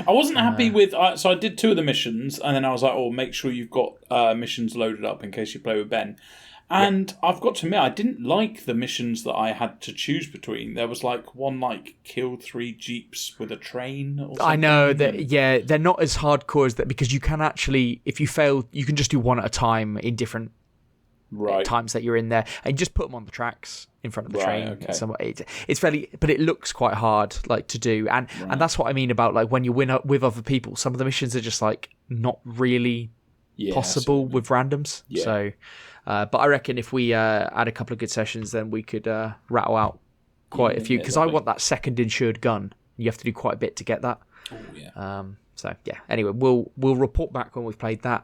I wasn't happy with... so I did 2 of the missions, and then I was like, oh, make sure you've got missions loaded up in case you play with Ben. And I've got to admit, I didn't like the missions that I had to choose between. There was like one like kill 3 jeeps with a train or something. I know that. Yeah, they're not as hardcore as that because you can actually, if you fail, you can just do one at a time in different Right. times that you're in there, and just put them on the tracks in front of the Right, train. okay. It's fairly, but it looks quite hard like to do, and that's what I mean about like when you win up with other people. Some of the missions are just like not really Yeah, possible with randoms. Yeah. So, but I reckon if we had a couple of good sessions, then we could rattle out quite a few. Because I lovely. want that second insured gun. You have to do quite a bit to get that. Oh, yeah. So yeah. Anyway, we'll report back when we've played that.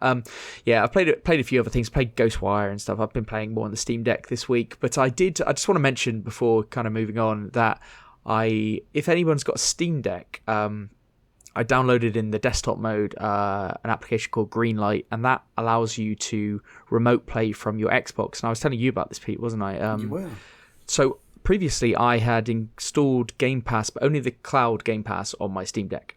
Yeah, I've played a few other things. Played Ghostwire and stuff. I've been playing more on the Steam Deck this week. But I just want to mention before kind of moving on that if anyone's got a Steam Deck, I downloaded in the desktop mode an application called Greenlight, and that allows you to remote play from your Xbox. And I was telling you about this, Pete, wasn't I? You will. So previously I had installed Game Pass, but only the cloud Game Pass on my Steam Deck.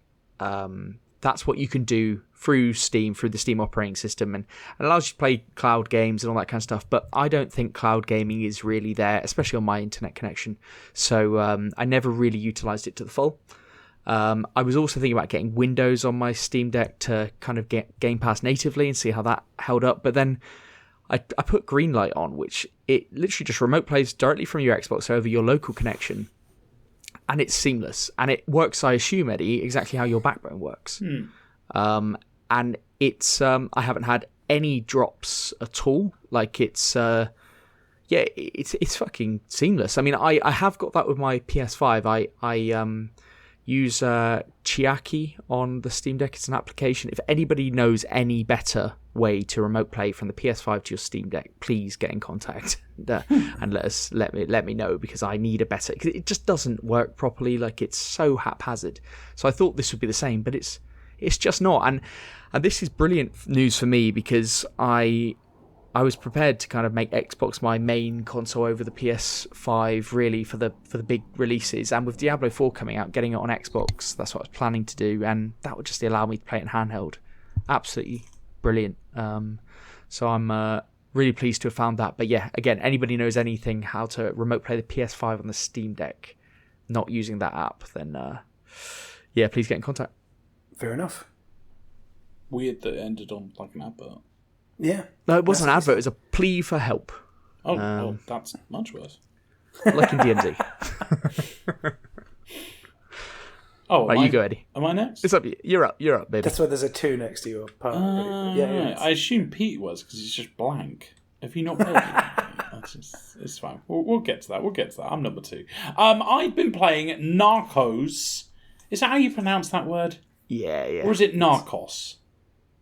That's what you can do through Steam, through the Steam operating system, and it allows you to play cloud games and all that kind of stuff. But I don't think cloud gaming is really there, especially on my internet connection. So I never really utilized it to the full. I was also thinking about getting Windows on my Steam Deck to kind of get Game Pass natively and see how that held up. But then I put Greenlight on, which it literally just remote plays directly from your Xbox over your local connection. And it's seamless. And it works, I assume, Eddie, exactly how your Backbone works. And it's I haven't had any drops at all. Like it's yeah, it's fucking seamless. I mean, I have got that with my PS5. I use Chiaki on the Steam Deck. It's an application. If anybody knows any better way to remote play from the PS5 to your Steam Deck, please get in contact and let me know, because I need a better. Cause it just doesn't work properly. Like, it's so haphazard. So I thought this would be the same, but it's just not. And this is brilliant news for me, because I was prepared to kind of make Xbox my main console over the PS5, really, for the big releases. And with Diablo 4 coming out, getting it on Xbox, that's what I was planning to do, and that would just allow me to play it in handheld. Absolutely brilliant. So I'm really pleased to have found that. But yeah, again, anybody knows anything how to remote play the PS5 on the Steam Deck, not using that app, then yeah, please get in contact. Fair enough. Weird that it ended on like an advert. Yeah. No, it wasn't an advert. It was a plea for help. Oh, well, that's much worse. Like in DMZ. Oh, right, you go, Eddie. Am I next? It's up. You're up, baby. That's why there's a 2 next to your part. Yeah. I assume Pete was, because he's just blank. Have you not played it? It's fine. We'll get to that. I'm number 2. I've been playing Narcos. Is that how you pronounce that word? Yeah. Or is it Narcos?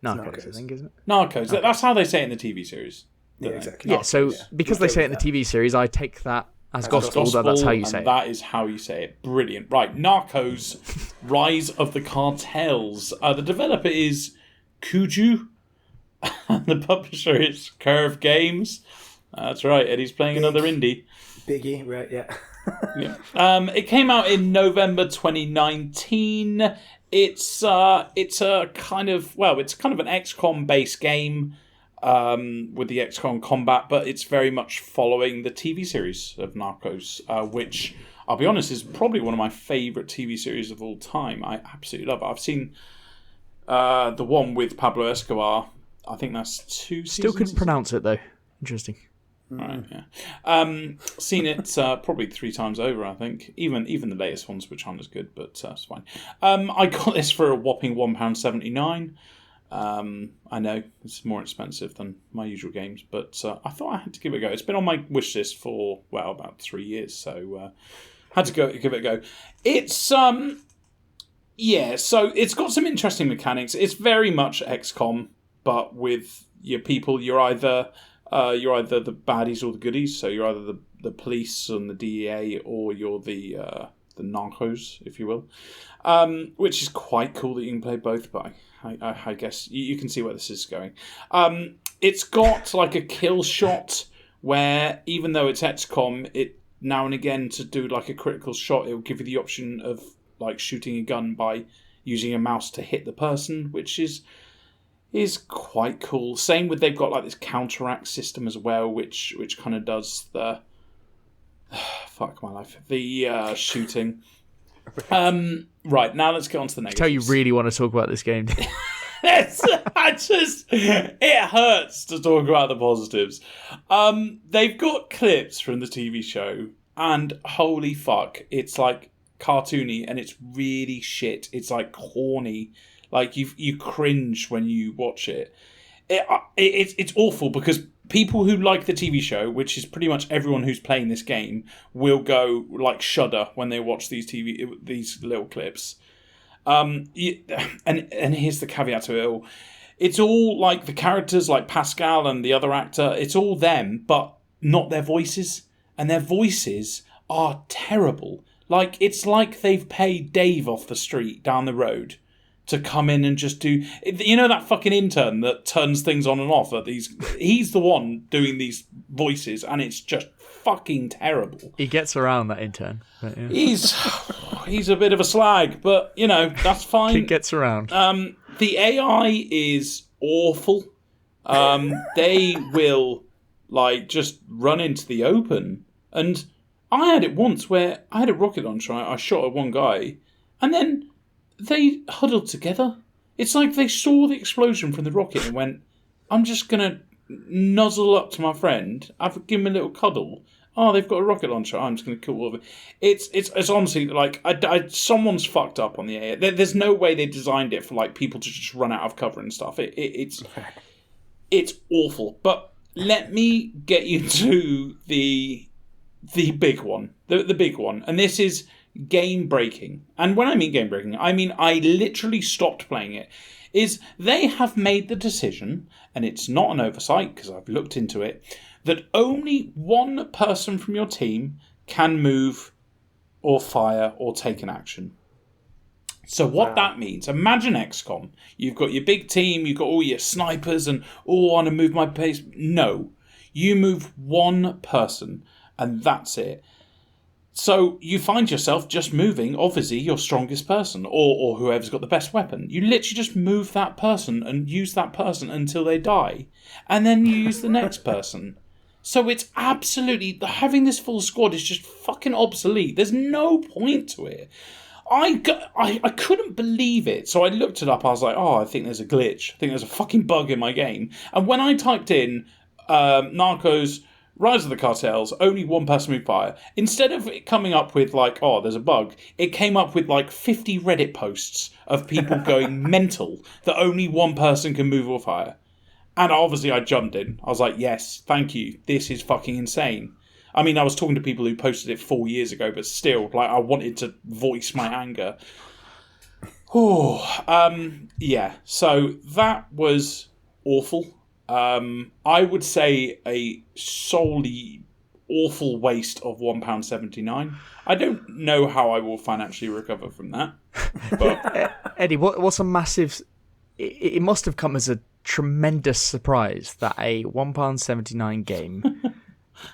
Narcos, I think, isn't it? Narcos. That's how they say it in the TV series. Yeah, exactly. Yeah, so because they say it in the TV series, I take that as gospel that that's how you say it. That is how you say it. Brilliant. Right, Narcos, Rise of the Cartels. The developer is Kuju, and the publisher is Curve Games. That's right, Eddie's playing another indie. Biggie, right, yeah. Yeah. It came out in November 2019. It's a kind of an XCOM based game with the XCOM combat, but it's very much following the TV series of Narcos, which I'll be honest is probably one of my favourite TV series of all time. I absolutely love it. I've seen the one with Pablo Escobar. I think that's 2 seasons. Still couldn't pronounce it though. Interesting. Right, yeah. Seen it probably 3 times over, I think. Even the latest ones, which aren't as good, but it's fine. I got this for a whopping £1.79. I know it's more expensive than my usual games, but I thought I had to give it a go. It's been on my wish list for about 3 years, so had to give it a go. It's so it's got some interesting mechanics. It's very much XCOM, but with your people. You're either the baddies or the goodies. So you're either the police and the DEA, or you're the narcos, if you will. Which is quite cool that you can play both. But I guess you can see where this is going. It's got like a kill shot where, even though it's XCOM, it now and again, to do like a critical shot, it will give you the option of like shooting a gun by using a mouse to hit the person, which is quite cool. Same with, they've got like this counteract system as well, which kind of does the fuck my life, the shooting. Right, now let's get on to the negatives. Tell you really want to talk about this game. It hurts to talk about the positives. They've got clips from the TV show, and holy fuck, it's like cartoony, and it's really shit. It's like corny. Like you cringe when you watch it. It's awful, because people who like the TV show, which is pretty much everyone who's playing this game, will go like shudder when they watch these little clips. And here's the caveat to it all. It's all like the characters, like Pascal and the other actor. It's all them, but not their voices, and their voices are terrible. Like, it's like they've paid Dave off the street down the road to come in and just do, that fucking intern that turns things on and off at these. He's the one doing these voices, and it's just fucking terrible. He gets around, that intern. But, yeah. He's a bit of a slag, but that's fine. He gets around. The AI is awful. They will like just run into the open, and I had it once where I had a rocket launcher. I shot at one guy, and then they huddled together. It's like they saw the explosion from the rocket and went, I'm just going to nuzzle up to my friend, give him a little cuddle. Oh, they've got a rocket launcher. I'm just going to kill all of it. It's honestly like, someone's fucked up on the AI. There's no way they designed it for like people to just run out of cover and stuff. It's awful. But let me get you to the big one, the big one, and this is game breaking. And when I mean game breaking, I mean I literally stopped playing it. Is they have made the decision, and it's not an oversight because I've looked into it, that only one person from your team can move or fire or take an action. So what that means, imagine XCOM. You've got your big team, you've got all your snipers and, I want to move my pace. No, you move one person and that's it. So you find yourself just moving, obviously, your strongest person or whoever's got the best weapon. You literally just move that person and use that person until they die. And then you use the next person. So it's absolutely, having this full squad is just fucking obsolete. There's no point to it. I couldn't believe it. So I looked it up. I was like, I think there's a glitch. I think there's a fucking bug in my game. And when I typed in Narcos, Rise of the Cartels, only one person moved fire, instead of it coming up with like, there's a bug, it came up with like 50 Reddit posts of people going mental that only one person can move or fire. And obviously I jumped in. I was like, yes, thank you. This is fucking insane. I mean, I was talking to people who posted it 4 years ago, but still, like, I wanted to voice my anger. Yeah. So that was awful. I would say a solely awful waste of £1.79. I don't know how I will financially recover from that. But Eddie, what's a massive... It must have come as a tremendous surprise that a £1.79 game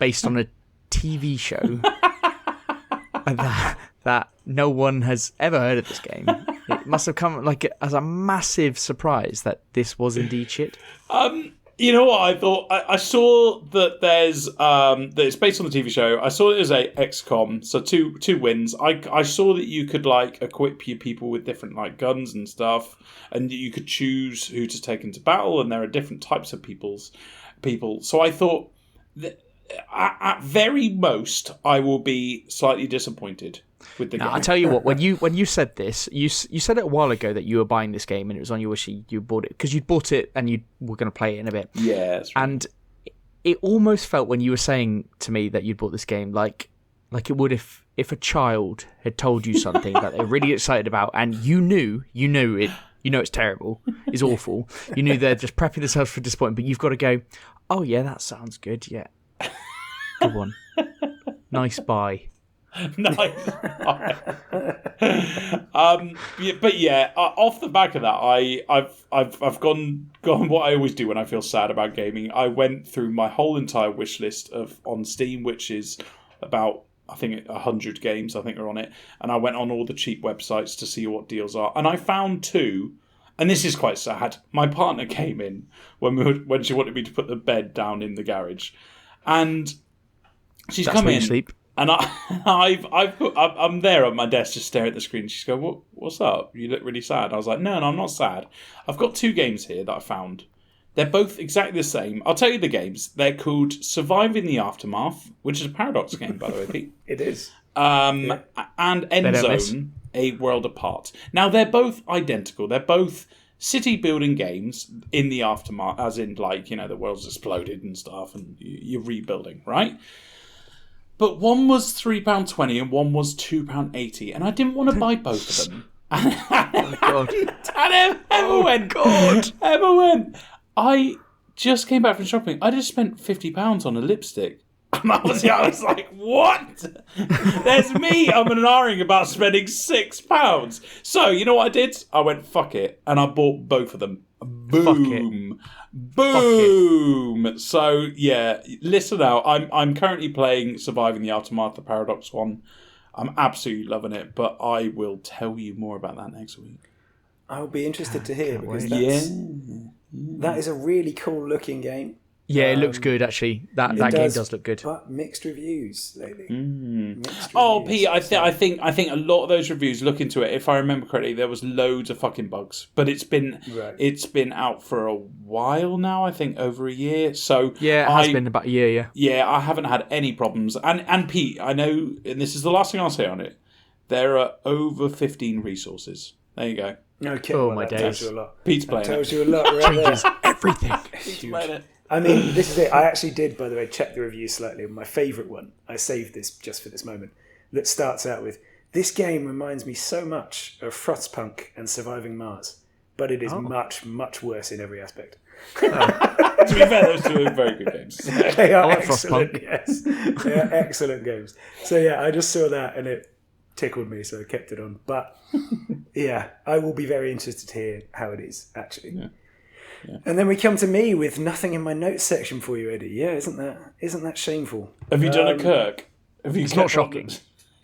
based on a TV show and that no one has ever heard of this game. It must have come like as a massive surprise that this was indeed shit. You know what I thought? I saw that there's that it's based on the TV show. I saw it as a XCOM, so two wins. I saw that you could like equip your people with different like guns and stuff, and you could choose who to take into battle, and there are different types of people. So I thought that at very most I will be slightly disappointed with the game. I tell you what, when you said this, you said it a while ago that you were buying this game and it was on your wish. You bought it because you'd bought it and you were going to play it in a bit. Yeah, that's right. And it almost felt when you were saying to me that you'd bought this game like it would if a child had told you something that they're really excited about and you knew it's terrible, it's awful. You knew they're just prepping themselves for disappointment, but you've got to go, oh yeah, that sounds good, yeah. Good one. Nice buy. Nice. But yeah, off the back of that, I've gone what I always do when I feel sad about gaming. I went through my whole entire wish list on Steam, which is about I think 100 games I think are on it, and I went on all the cheap websites to see what deals are, and I found two. And this is quite sad. My partner came in when she wanted me to put the bed down in the garage, and she's come in. Sleep. And I'm there at my desk just staring at the screen. She's going, what's up? You look really sad. I was like, no, I'm not sad. I've got two games here that I found. They're both exactly the same. I'll tell you the games. They're called Surviving the Aftermath, which is a Paradox game, by the way, Pete. It is. And Endzone, A World Apart. Now, they're both identical. They're both city-building games in the aftermath, as in, like, you know, the world's exploded and stuff, and you're rebuilding, right? But one was £3.20 and one was £2.80, and I didn't want to buy both of them. Oh God! And Emma went. I just came back from shopping. I just spent £50 on a lipstick. And I was like, what? There's me. I'm an about spending £6. So you know what I did? I went fuck it, and I bought both of them. Boom. Boom! So yeah, listen out. I'm currently playing Surviving the Aftermath, the Paradox one. I'm absolutely loving it, but I will tell you more about that next week. I'll be interested to hear because that is a really cool looking game. Yeah, it looks good actually. That game does look good. But mixed reviews lately. Pete, I think a lot of those reviews, look into it. If I remember correctly, there was loads of fucking bugs, but it's been out for a while now. I think over a year. So yeah, it has been about a year. Yeah. Yeah, I haven't had any problems. And Pete, I know, and this is the last thing I'll say on it. There are over 15 resources. There you go. Okay. Oh my days. Tells you a lot. Pete's playing. Tells you a lot. Right? Changes everything. Pete's playing it. I mean, this is it. I actually did, by the way, check the review slightly. My favourite one, I saved this just for this moment, that starts out with, "This game reminds me so much of Frostpunk and Surviving Mars, but it is much, much worse in every aspect." To be fair, those two are very good games. They are like excellent, Frostpunk. yes. They are excellent games. So yeah, I just saw that and it tickled me, so I kept it on. But yeah, I will be very interested to hear how it is, actually. Yeah. Yeah. And then we come to me with nothing in my notes section for you, Eddie. Yeah, isn't that shameful? Have you done a Kirk? Have you It's not shocking.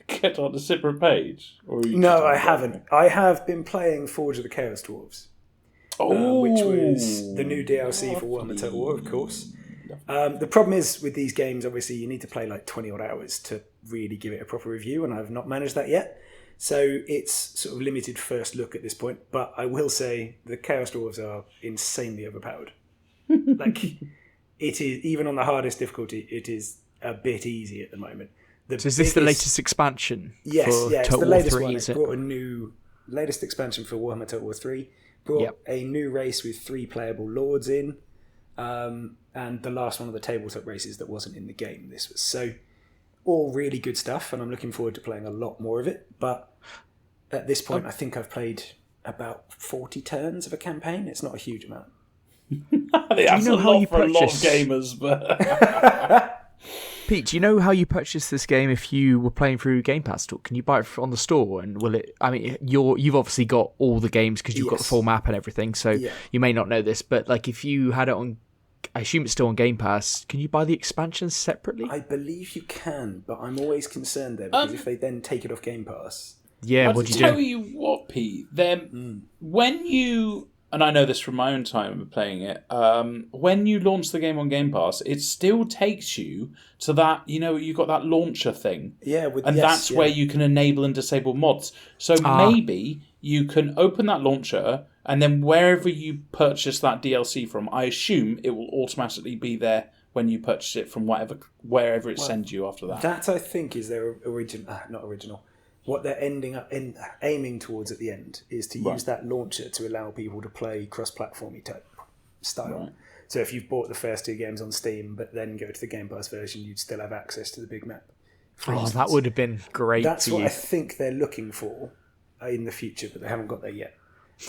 Get on a separate page? Or are you No, just on I the haven't. I have been playing Forge of the Chaos Dwarves, which was the new DLC for Warhammer Total War, of course. The problem is with these games, obviously, you need to play like 20 odd hours to really give it a proper review, and I've not managed that yet. So it's sort of limited first look at this point, but I will say the Chaos Dwarves are insanely overpowered. Like, it is, even on the hardest difficulty, it is a bit easy at the moment. So is this the latest expansion? Yes, for yeah, it's Total the War latest 3, one. is It it? brought a new, latest expansion for Warhammer Total War 3. Brought a new race with 3 playable lords in, and the last one of the tabletop races that wasn't in the game. This was so all really good stuff, and I'm looking forward to playing a lot more of it. But at this point, I think I've played about 40 turns of a campaign. It's not a huge amount. That's know a how lot you for a lot of purchase- gamers, but Pete, do you know how you purchased this game if you were playing through Game Pass? Can you buy it on the store? And will it? I mean, you've obviously got all the games because you've got the Yes. full map and everything, so Yeah. you may not know this. But like, if you had it on, I assume it's still on Game Pass. Can you buy the expansions separately? I believe you can, but I'm always concerned there because if they then take it off Game Pass, Yeah, I'll what do you tell do? you what, Pete. When you, and I know this from my own time of playing it, when you launch the game on Game Pass, it still takes you to that, you've got that launcher thing. And that's where you can enable and disable mods. So maybe you can open that launcher, and then wherever you purchase that DLC from, I assume it will automatically be there when you purchase it from wherever it sends you after that. That I think is their not original. What they're aiming towards at the end is to use that launcher to allow people to play cross-platformy type style. Right. So if you've bought the first 2 games on Steam, but then go to the Game Pass version, you'd still have access to the big map. for Oh, instance. that would have been great That's for what you. I think they're looking for in the future, but they haven't got there yet.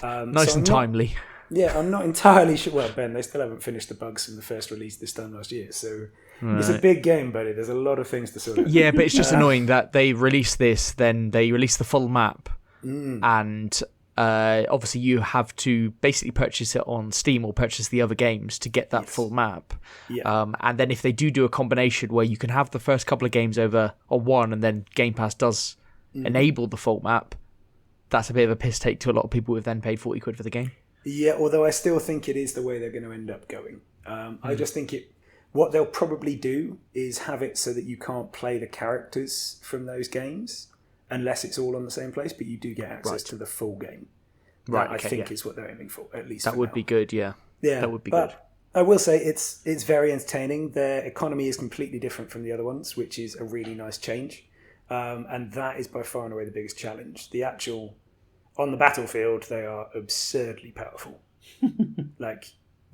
Nice so and timely. I'm not entirely sure. Well, Ben, they still haven't finished the bugs from the first release this time last year, so it's a big game, buddy. There's a lot of things to sort out. Yeah, but it's just annoying that they release this, then they release the full map, and obviously you have to basically purchase it on Steam or purchase the other games to get that full map. Yeah. And then if they do a combination where you can have the first couple of games over on one, and then Game Pass does enable the full map, that's a bit of a piss take to a lot of people who've then paid 40 quid for the game. Yeah, although I still think it is the way they're going to end up going. I just think what they'll probably do is have it so that you can't play the characters from those games unless it's all on the same place, but you do get access to the full game. Right, That, okay, I think yeah. is what they're aiming for, at least That for would now. be good, yeah. Yeah, that would be but good. I will say it's very entertaining. Their economy is completely different from the other ones, which is a really nice change. And that is by far and away the biggest challenge. The actual, on the battlefield, they are absurdly powerful.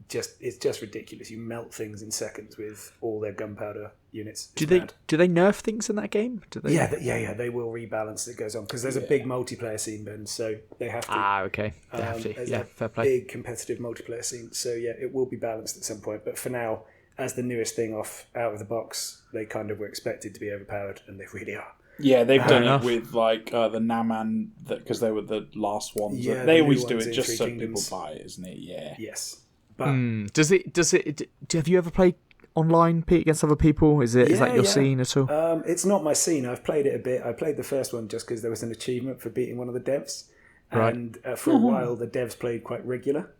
It's just ridiculous. You melt things in seconds with all their gunpowder units. It's mad. Do they nerf things in that game? Do they? Yeah. They will rebalance as it goes on because there's a big multiplayer scene, Ben. So they have to. Okay. They have to. There's Yeah, a fair play. big competitive multiplayer scene. So yeah, it will be balanced at some point. But for now, as the newest thing out of the box, they kind of were expected to be overpowered, and they really are. Yeah, they've done enough. it with the Naman because they were the last ones. Yeah, they the always new do ones it in just Three so Kingdoms. people buy it, isn't it? Yeah. Yes, but Does it? Have you ever played online, Pete, against other people? Is that your scene at all? it's not my scene. I've played it a bit. I played the first one just because there was an achievement for beating one of the devs, and for a while the devs played quite regular,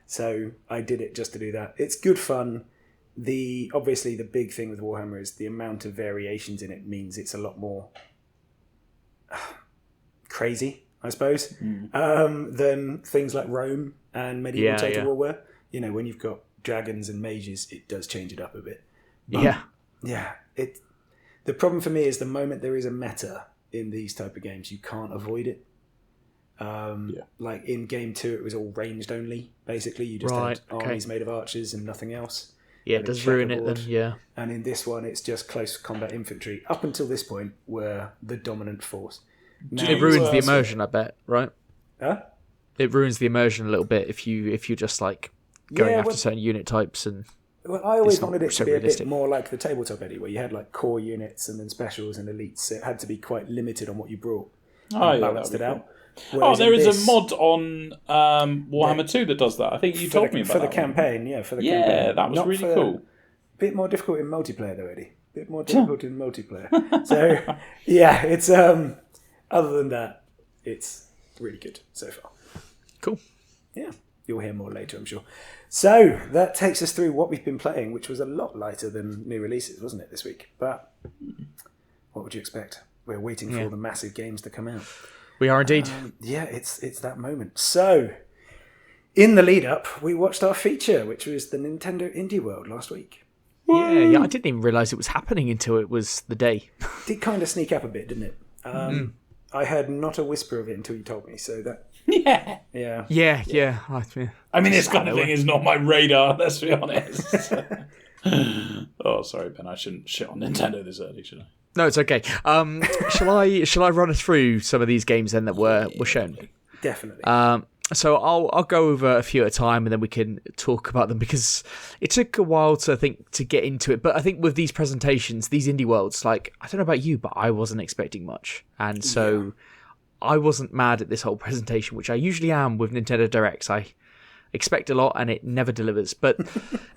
so I did it just to do that. It's good fun. Obviously the big thing with Warhammer is the amount of variations in it means it's a lot more crazy, I suppose, than things like Rome and medieval Total War were. When you've got dragons and mages, it does change it up a bit. But, yeah. The problem for me is the moment there is a meta in these type of games, you can't avoid it. Like in game 2, it was all ranged only. Basically, you just had armies made of archers and nothing else. Yeah, it and a does ruin it checkerboard. then, yeah. And in this one, it's just close combat infantry. Up until this point, were the dominant force. Now, It ruins the immersion, I bet, right? Huh? It ruins the immersion a little bit if you're just like going after certain unit types and. Well, I always It's not wanted it to so be realistic. a bit more like the tabletop Eddie, where you had like core units and then specials and elites. It had to be quite limited on what you brought. Oh, yeah, Balanced it that'd be out. Oh, Whereas there in is this, a mod on Warhammer 2 that does that. I think you for told the, me about for the that one. campaign. Yeah, for the Yeah, campaign. that was Not really for- cool. Bit more difficult in multiplayer though, Eddie. Bit more difficult in multiplayer. So yeah, it's other than that, it's really good so far. Cool. Yeah, you'll hear more later, I'm sure. So that takes us through what we've been playing, which was a lot lighter than new releases, wasn't it, this week? But what would you expect? We're waiting for the massive games to come out. We are indeed. Yeah, it's that moment. So, in the lead up, we watched our feature, which was the Nintendo Indie World last week. Yeah. I didn't even realise it was happening until it was the day. Did kind of sneak up a bit, didn't it? I heard not a whisper of it until you told me. So that, Yeah. yeah. Yeah. I mean, this kind of thing is not my radar, let's be honest. Oh, sorry, Ben. I shouldn't shit on Nintendo this early, should I? No, it's okay. Shall I run us through some of these games then that were shown? Definitely. So I'll go over a few at a time and then we can talk about them because it took a while to get into it. But I think with these presentations, these indie worlds, like I don't know about you, but I wasn't expecting much, and so I wasn't mad at this whole presentation, which I usually am with Nintendo Directs. I expect a lot and it never delivers. But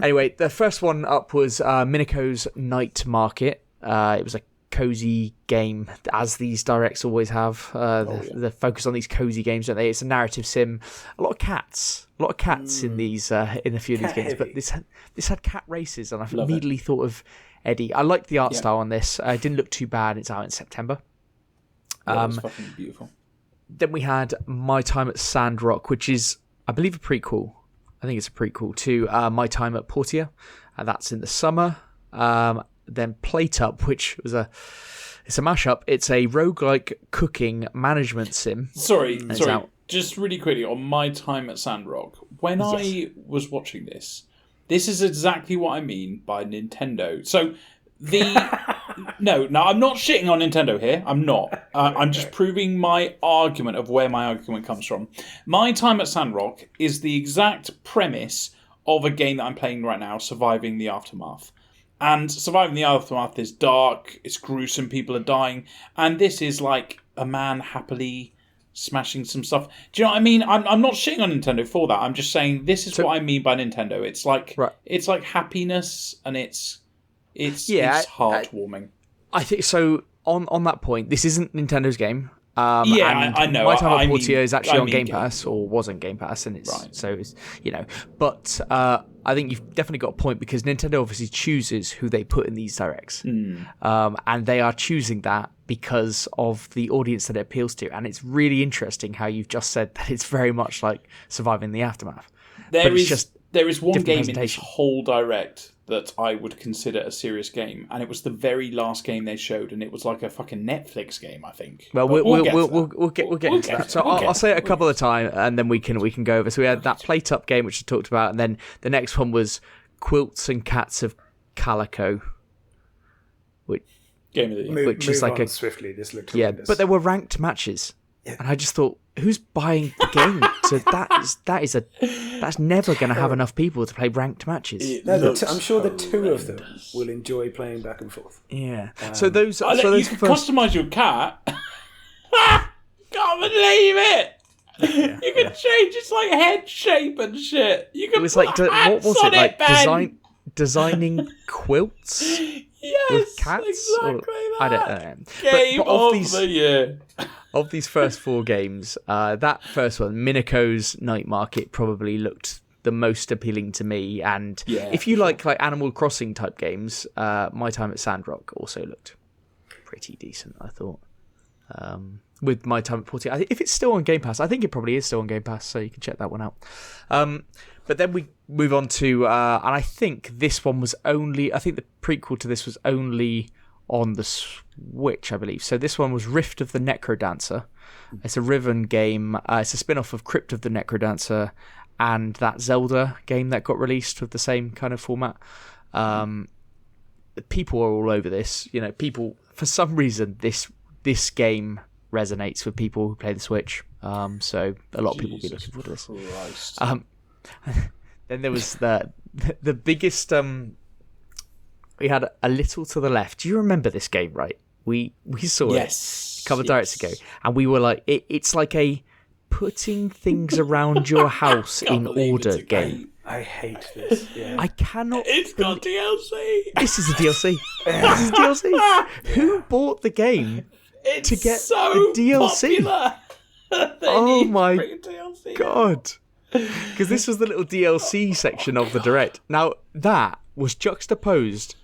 anyway, the first one up was Minako's Night Market. It was a cozy game, as these directs always have. The focus on these cozy games, don't they? It's a narrative sim. A lot of cats in these in a few of these games. Cat-heavy. But this had cat races, and I immediately thought of Eddie. I liked the art style on this. It didn't look too bad. It's out in September. That was fucking beautiful. Then we had My Time at Sandrock, which is, I believe, a prequel. I think it's a prequel to My Time at Portia. That's in the summer. Then Plate Up, which was it's a mashup. It's a roguelike cooking management sim. Sorry. out. Just really quickly, on My Time at Sandrock, when I was watching this is exactly what I mean by Nintendo. So No, I'm not shitting on Nintendo here. I'm not. I'm just proving my argument of where my argument comes from. My Time at Sandrock is the exact premise of a game that I'm playing right now, Surviving the Aftermath. And Surviving the Aftermath is dark, it's gruesome, people are dying, and this is like a man happily smashing some stuff. Do you know what I mean? I'm not shitting on Nintendo for that. I'm just saying this is what I mean by Nintendo. It's like it's like happiness, and it's heartwarming. I think so. On that point, this isn't Nintendo's game. I know. My Time at I Portia mean- is actually I on mean Game Game Pass, or was on Game Pass, and it's Right. so it's But I think you've definitely got a point because Nintendo obviously chooses who they put in these directs, and they are choosing that because of the audience that it appeals to. And it's really interesting how you've just said that it's very much like Surviving the Aftermath. There it's is just there is one different game in this presentation. whole direct that I would consider a serious game, and it was the very last game they showed, and it was like a fucking Netflix game, I think. Well, But we'll get to that. get into that. So I'll say it a couple of times, and then we can go over. So we had that Plate Up game, which I talked about, and then the next one was Quilts and Cats of Calico, Game of the Year. which is like on a swiftly. This looked yeah, horrendous. but there were ranked matches, and I just thought, who's buying the game? So that's never going to have enough people to play ranked matches. It No, looks I'm sure the two of them horrendous. will enjoy playing back and forth. Yeah. So those You can first. customize your cat. Can't believe it. You can change its like head shape and shit. You can It was put like hats what was on it like Ben. designing quilts Yes, with cats? exactly that. I don't know. Game but of of these the year. of these first four games, that first one, Minako's Night Market, probably looked the most appealing to me. And Yeah, if you like Animal Crossing type games, My Time at Sandrock also looked pretty decent, I thought. With My Time at Portia, if it's still on Game Pass, I think it probably is still on Game Pass, so you can check that one out. But then we move on to, and I think this one was only, I think the prequel to this was only on the Switch, I believe. So this one was Rift of the Necrodancer. It's a Riven game. It's a spin-off of Crypt of the Necrodancer and that Zelda game that got released with the same kind of format. People are all over this. You know, people for some reason this game resonates with people who play the Switch. So a lot of people will be looking forward to this. Then there was the biggest. We had A Little to the Left. Do you remember this game? Right, we saw it a couple of directs ago, and we were like, it's like a putting things around your house in order game. I hate this. Yeah. I cannot. It's got DLC. This is a DLC. This is DLC. Who bought the game to get so the DLC? Popular. Oh my DLC. God. Because this was the little DLC section of the Direct. Now, that was juxtaposed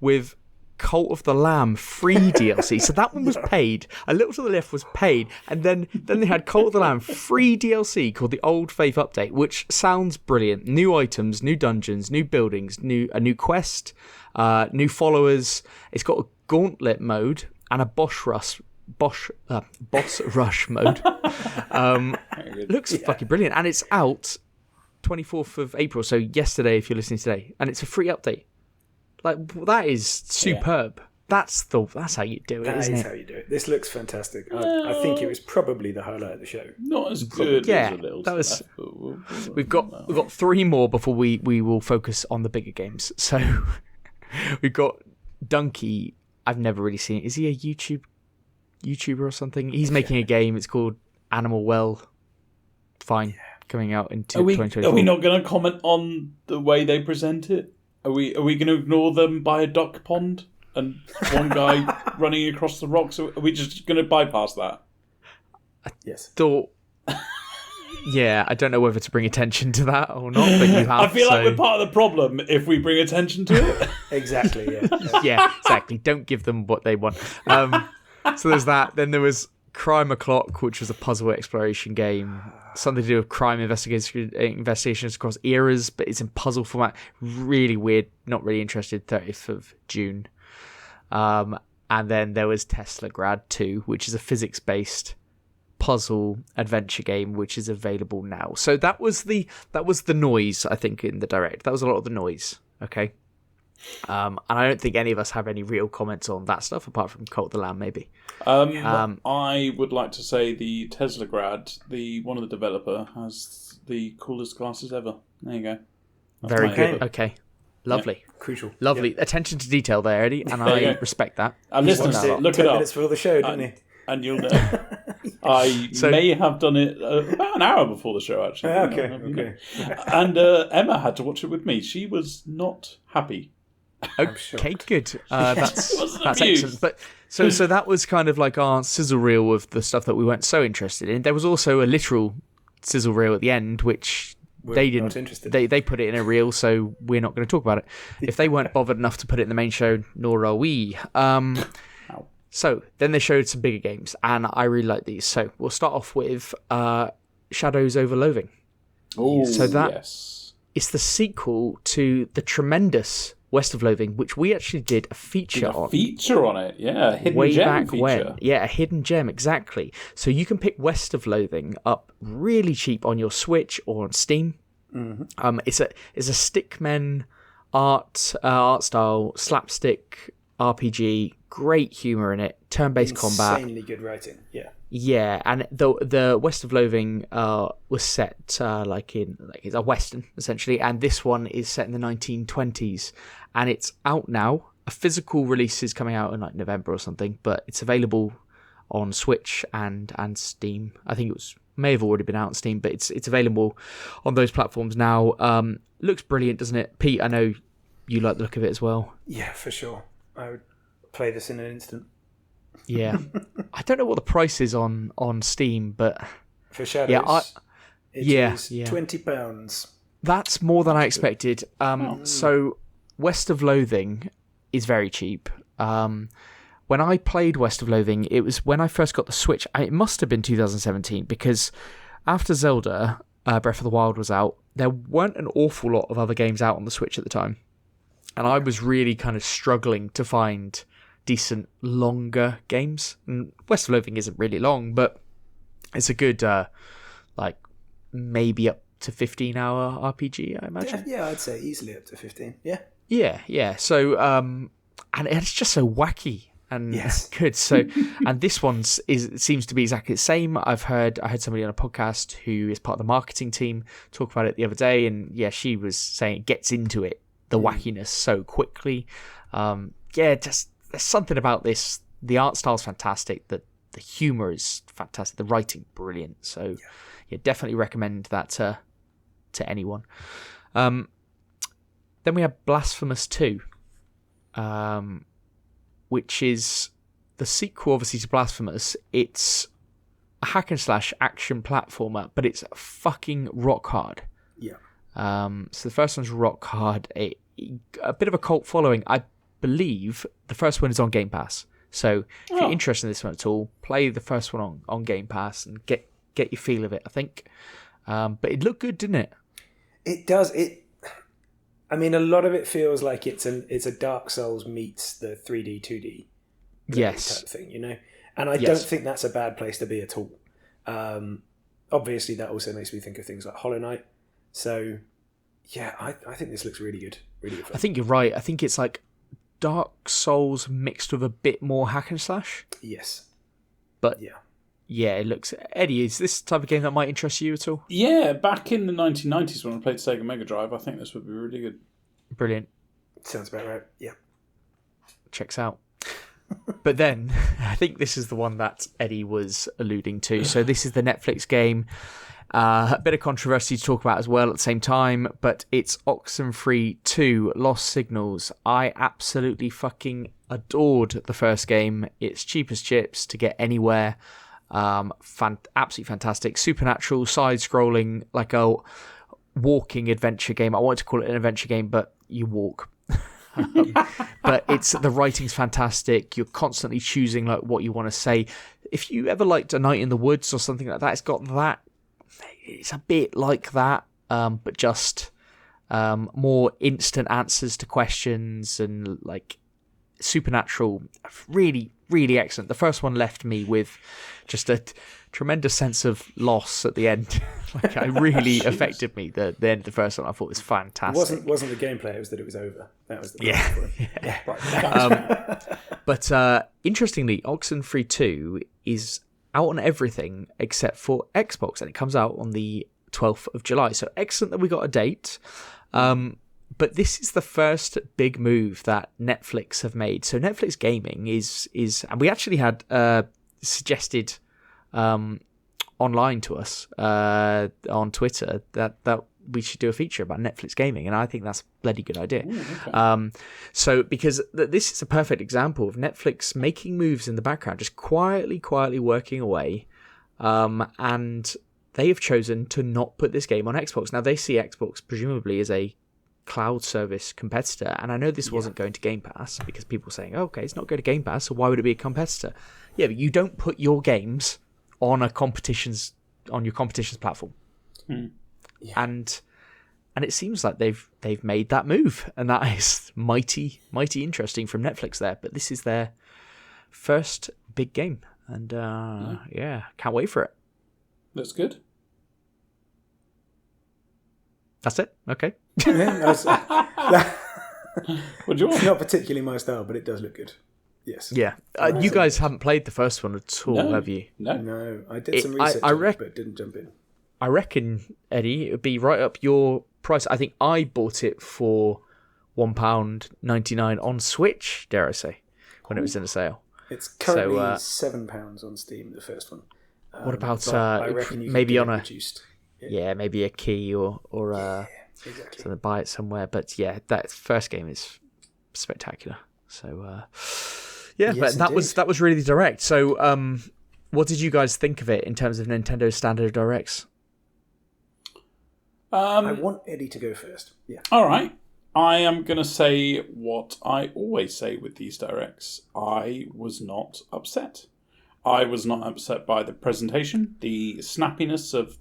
with Cult of the Lamb free DLC. So that one was paid. A Little to the Left was paid. And then they had Cult of the Lamb free DLC called the Old Faith Update, which sounds brilliant. New items, new dungeons, new buildings, a new quest, new followers. It's got a gauntlet mode and a boss rush mode. Looks fucking brilliant, and it's out 24th of April, so yesterday if you're listening today, and it's a free update. Like, that is superb. That's how you do it, isn't it? That is how you do it. This looks fantastic. I think it was probably the highlight of the show. Not as good as A Little to the Left. We've got three more before we will focus on the bigger games. So we've got Dunkey. I've never really seen it. Is he a YouTuber or something? He's making a game. It's called Animal Well. Fine, coming out in 2024. Are we not going to comment on the way they present it? Are we going to ignore them by a duck pond and one guy running across the rocks? Are we just going to bypass that? Yes. Yeah, I don't know whether to bring attention to that or not, but you have. I feel like we're part of the problem if we bring attention to it. Exactly, yeah. Yeah, exactly. Don't give them what they want. So there's that. Then there was Crime O'Clock, which was a puzzle exploration game. Something to do with crime investigations across eras, but it's in puzzle format. Really weird. Not really interested. 30th of June. And then there was Tesla Grad 2, which is a physics-based puzzle adventure game, which is available now. So that was the noise, I think, in the Direct. That was a lot of the noise. Okay. And I don't think any of us have any real comments on that stuff, apart from Cult of the Lamb, maybe. I would like to say the Tesla Grad, one of the developer, has the coolest glasses ever. There you go. That's Very my good. input. Okay. Lovely. Crucial. Lovely. Yep. Attention to detail there, Eddie, and There you I go. respect that. And listen to it. Look 10 it up. minutes for the show, didn't he? And you'll know. I may have done it about an hour before the show, actually. Okay. And Emma had to watch it with me. She was not happy. Okay, good. That's Wasn't that's amused. excellent. But so that was kind of like our sizzle reel of the stuff that we weren't so interested in. There was also a literal sizzle reel at the end, which they didn't. Not interested. They put it in a reel, so we're not going to talk about it. If they weren't bothered enough to put it in the main show, nor are we. So then they showed some bigger games, and I really like these. So we'll start off with Shadows over Loathing. Oh, So that- yes. It's the sequel to the tremendous West of Loathing, which we actually did a feature on. Feature on it, yeah. A hidden Way gem back feature. when. Yeah, a hidden gem, exactly. So you can pick West of Loathing up really cheap on your Switch or on Steam. Mm-hmm. It's a stickmen art style slapstick RPG, great humor in it, turn-based combat. Insanely good writing, yeah. Yeah, and the West of Loathing was set it's a western essentially, and this one is set in the 1920s, and it's out now. A physical release is coming out in like November or something, but it's available on Switch and Steam. I think may have already been out on Steam, but it's available on those platforms now. Looks brilliant, doesn't it, Pete? I know you like the look of it as well. Yeah, for sure. I would play this in an instant. Yeah, I don't know what the price is on Steam, but For Shadows, it yeah, is yeah. £20. that's more than I expected. So West of Loathing is very cheap. When I played West of Loathing, it was when I first got the Switch. It must have been 2017, because after Zelda Breath of the Wild was out, there weren't an awful lot of other games out on the Switch at the time. And I was really kind of struggling to find decent, longer games. And West of Loathing isn't really long, but it's a good, maybe up to 15-hour RPG, I imagine. Yeah, I'd say easily up to 15. Yeah. Yeah. So, and it's just so wacky and Yes. good. So, and this one's seems to be exactly the same. I heard somebody on a podcast who is part of the marketing team talk about it the other day, and yeah, she was saying it gets into it, the wackiness so quickly. Just there's something about this. The art style's fantastic. The humor is fantastic. The writing brilliant. So, yeah, definitely recommend that to anyone. Then we have Blasphemous 2. Which is the sequel, obviously, to Blasphemous. It's a hack and slash action platformer, but it's fucking rock hard. Yeah. So the first one's rock hard. A bit of a cult following. I believe the first one is on Game Pass. So if you're interested in this one at all, play the first one on Game Pass and get your feel of it, I think. But it looked good, didn't it? It does. I mean, a lot of it feels like it's a Dark Souls meets the 3D, 2D yes type thing, And I don't think that's a bad place to be at all. Obviously, that also makes me think of things like Hollow Knight. So, yeah, I think this looks really good. Really good fun. I think you're right. I think it's like Dark Souls mixed with a bit more hack and slash. Yes. But yeah, it looks... Eddie, is this type of game that might interest you at all? Yeah, back in the 1990s when I played Sega Mega Drive, I think this would be really good. Brilliant. Sounds about right. Yeah. Checks out. But then, I think this is the one that Eddie was alluding to. So this is the Netflix game. A bit of controversy to talk about as well at the same time, but it's Oxenfree 2, Lost Signals. I absolutely fucking adored the first game. It's cheap as chips to get anywhere. Absolutely fantastic. Supernatural, side-scrolling, like a walking adventure game. I wanted to call it an adventure game, but you walk. But the writing's fantastic. You're constantly choosing like what you want to say. If you ever liked A Night in the Woods or something like that, it's got that. It's a bit like that, but just more instant answers to questions and like supernatural. Really, really excellent. The first one left me with just a tremendous sense of loss at the end. Like, it really affected me. The end of the first one, I thought was fantastic. It wasn't the gameplay; it was that it was over. That was the problem. Yeah. Right. But interestingly, Oxenfree 2 is out on everything except for Xbox, and it comes out on the 12th of July. So excellent that we got a date. But this is the first big move that Netflix have made. So Netflix Gaming is and we actually had suggested online to us on Twitter that we should do a feature about Netflix Gaming, and I think that's a bloody good idea. Ooh, okay. So because this is a perfect example of Netflix making moves in the background, just quietly working away, and they have chosen to not put this game on Xbox. Now they see Xbox presumably as a cloud service competitor, and I know this wasn't going to Game Pass because people are saying, okay, it's not going to Game Pass, so why would it be a competitor? Yeah, but you don't put your games on your competition's platform. Yeah. And it seems like they've made that move, and that is mighty interesting from Netflix there. But this is their first big game, and can't wait for it. That's good. That's it. Okay. What do you want? It's not particularly my style, but it does look good. Yes. Yeah. You guys haven't played the first one at all, have you? No. I did some research but didn't jump in. I reckon, Eddie, it would be right up your price. I think I bought it for £1.99 on Switch, dare I say, when it was in a sale. It's currently £7 on Steam, the first one. What about I reckon you maybe on reduced. Maybe a key or exactly. something, buy it somewhere. But yeah, that first game is spectacular. So yes, but that indeed. was really direct. So what did you guys think of it in terms of Nintendo standard directs? I want Eddie to go first. Yeah. All right. I am going to say what I always say with these directs. I was not upset. I was not upset by the presentation, the snappiness of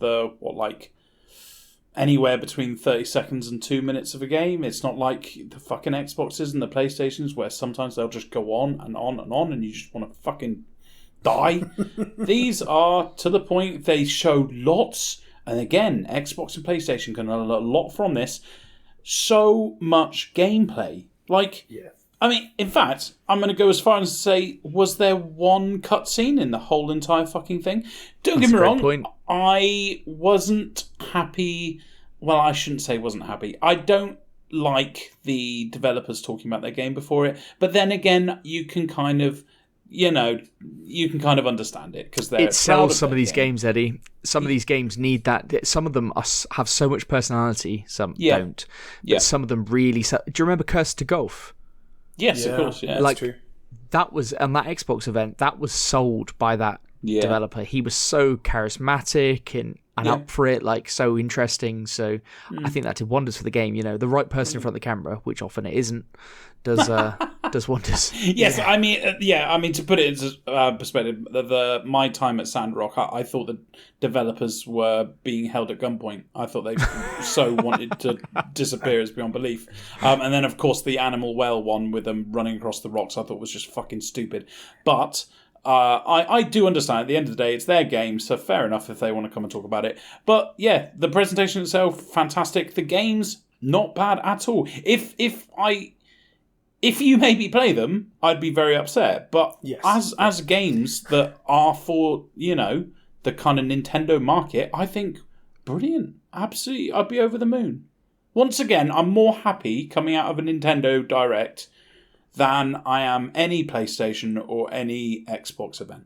anywhere between 30 seconds and 2 minutes of a game. It's not like the fucking Xboxes and the PlayStations where sometimes they'll just go on and on and on and you just want to fucking die. These are to the point. They show lots. And again, Xbox and PlayStation can learn a lot from this. so much gameplay. Like, Yeah. I mean, in fact, I'm going to go as far as to say, was there one cutscene in the whole entire fucking thing? Don't get me wrong, point. I wasn't happy. Well, I shouldn't say wasn't happy. I don't like the developers talking about their game before it. But then again, you can kind of, understand it because they're It proud sells some their of these game. games, Eddie. Some of these games need that. Some of them have so much personality, some Yeah. don't. But Yeah. some of them really sell. Do you remember Curse to Golf? Yes, of course, yeah. That's true. That was on that Xbox event. That was sold by that developer. He was so charismatic and up for it, like so interesting. So I think that did wonders for the game. The right person in front of the camera, which often it isn't, does wonders. Yes, I mean, to put it into perspective, my time at Sandrock, I thought the developers were being held at gunpoint. I thought they so wanted to disappear as beyond belief. And then, of course, the Animal Well one with them running across the rocks, I thought was just fucking stupid. But I do understand. At the end of the day, it's their game, so fair enough if they want to come and talk about it. But yeah, the presentation itself, fantastic. The game's not bad at all. If you maybe play them, I'd be very upset. But Yes. as games that are for, the kind of Nintendo market, I think brilliant. Absolutely. I'd be over the moon. Once again, I'm more happy coming out of a Nintendo Direct than I am any PlayStation or any Xbox event.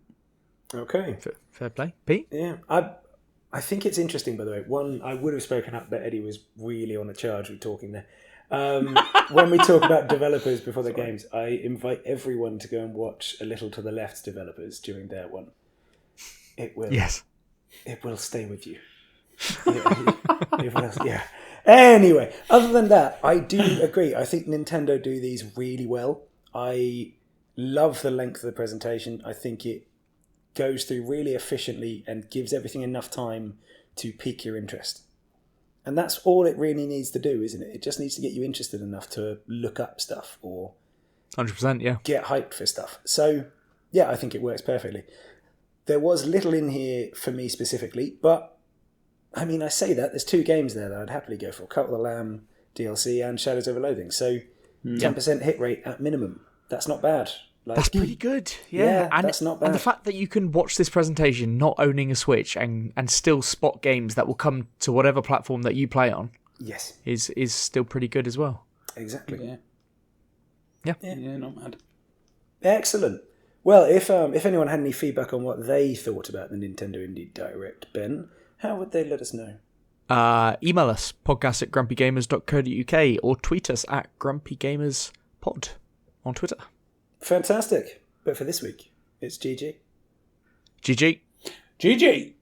Okay. Fair play, Pete. Yeah. I think it's interesting, by the way. One, I would have spoken up, but Eddie was really on a charge with talking there. When we talk about developers before their games, I invite everyone to go and watch A Little to the Left's developers during their one. It will. Yes. It will stay with you. It will, yeah. Anyway, other than that, I do agree. I think Nintendo do these really well. I love the length of the presentation. I think it goes through really efficiently and gives everything enough time to pique your interest. And that's all it really needs to do, isn't it? It just needs to get you interested enough to look up stuff or 100%, yeah. get hyped for stuff. So, yeah, I think it works perfectly. There was little in here for me specifically, but I mean, I say that, there's 2 games there that I'd happily go for. Cult of the Lamb DLC and Shadows over Loathing. So 10% hit rate at minimum. That's not bad. Like, That's pretty good. Yeah, Yeah, and that's not bad. And the fact that you can watch this presentation not owning a Switch and still spot games that will come to whatever platform that you play on yes, is still pretty good as well. exactly. Yeah, not mad. Excellent. Well, if anyone had any feedback on what they thought about the Nintendo Indie Direct, Ben, how would they let us know? Email us, podcast@grumpygamers.co.uk, or tweet us at grumpygamerspod on Twitter. Fantastic. But for this week, it's GG. GG. GG!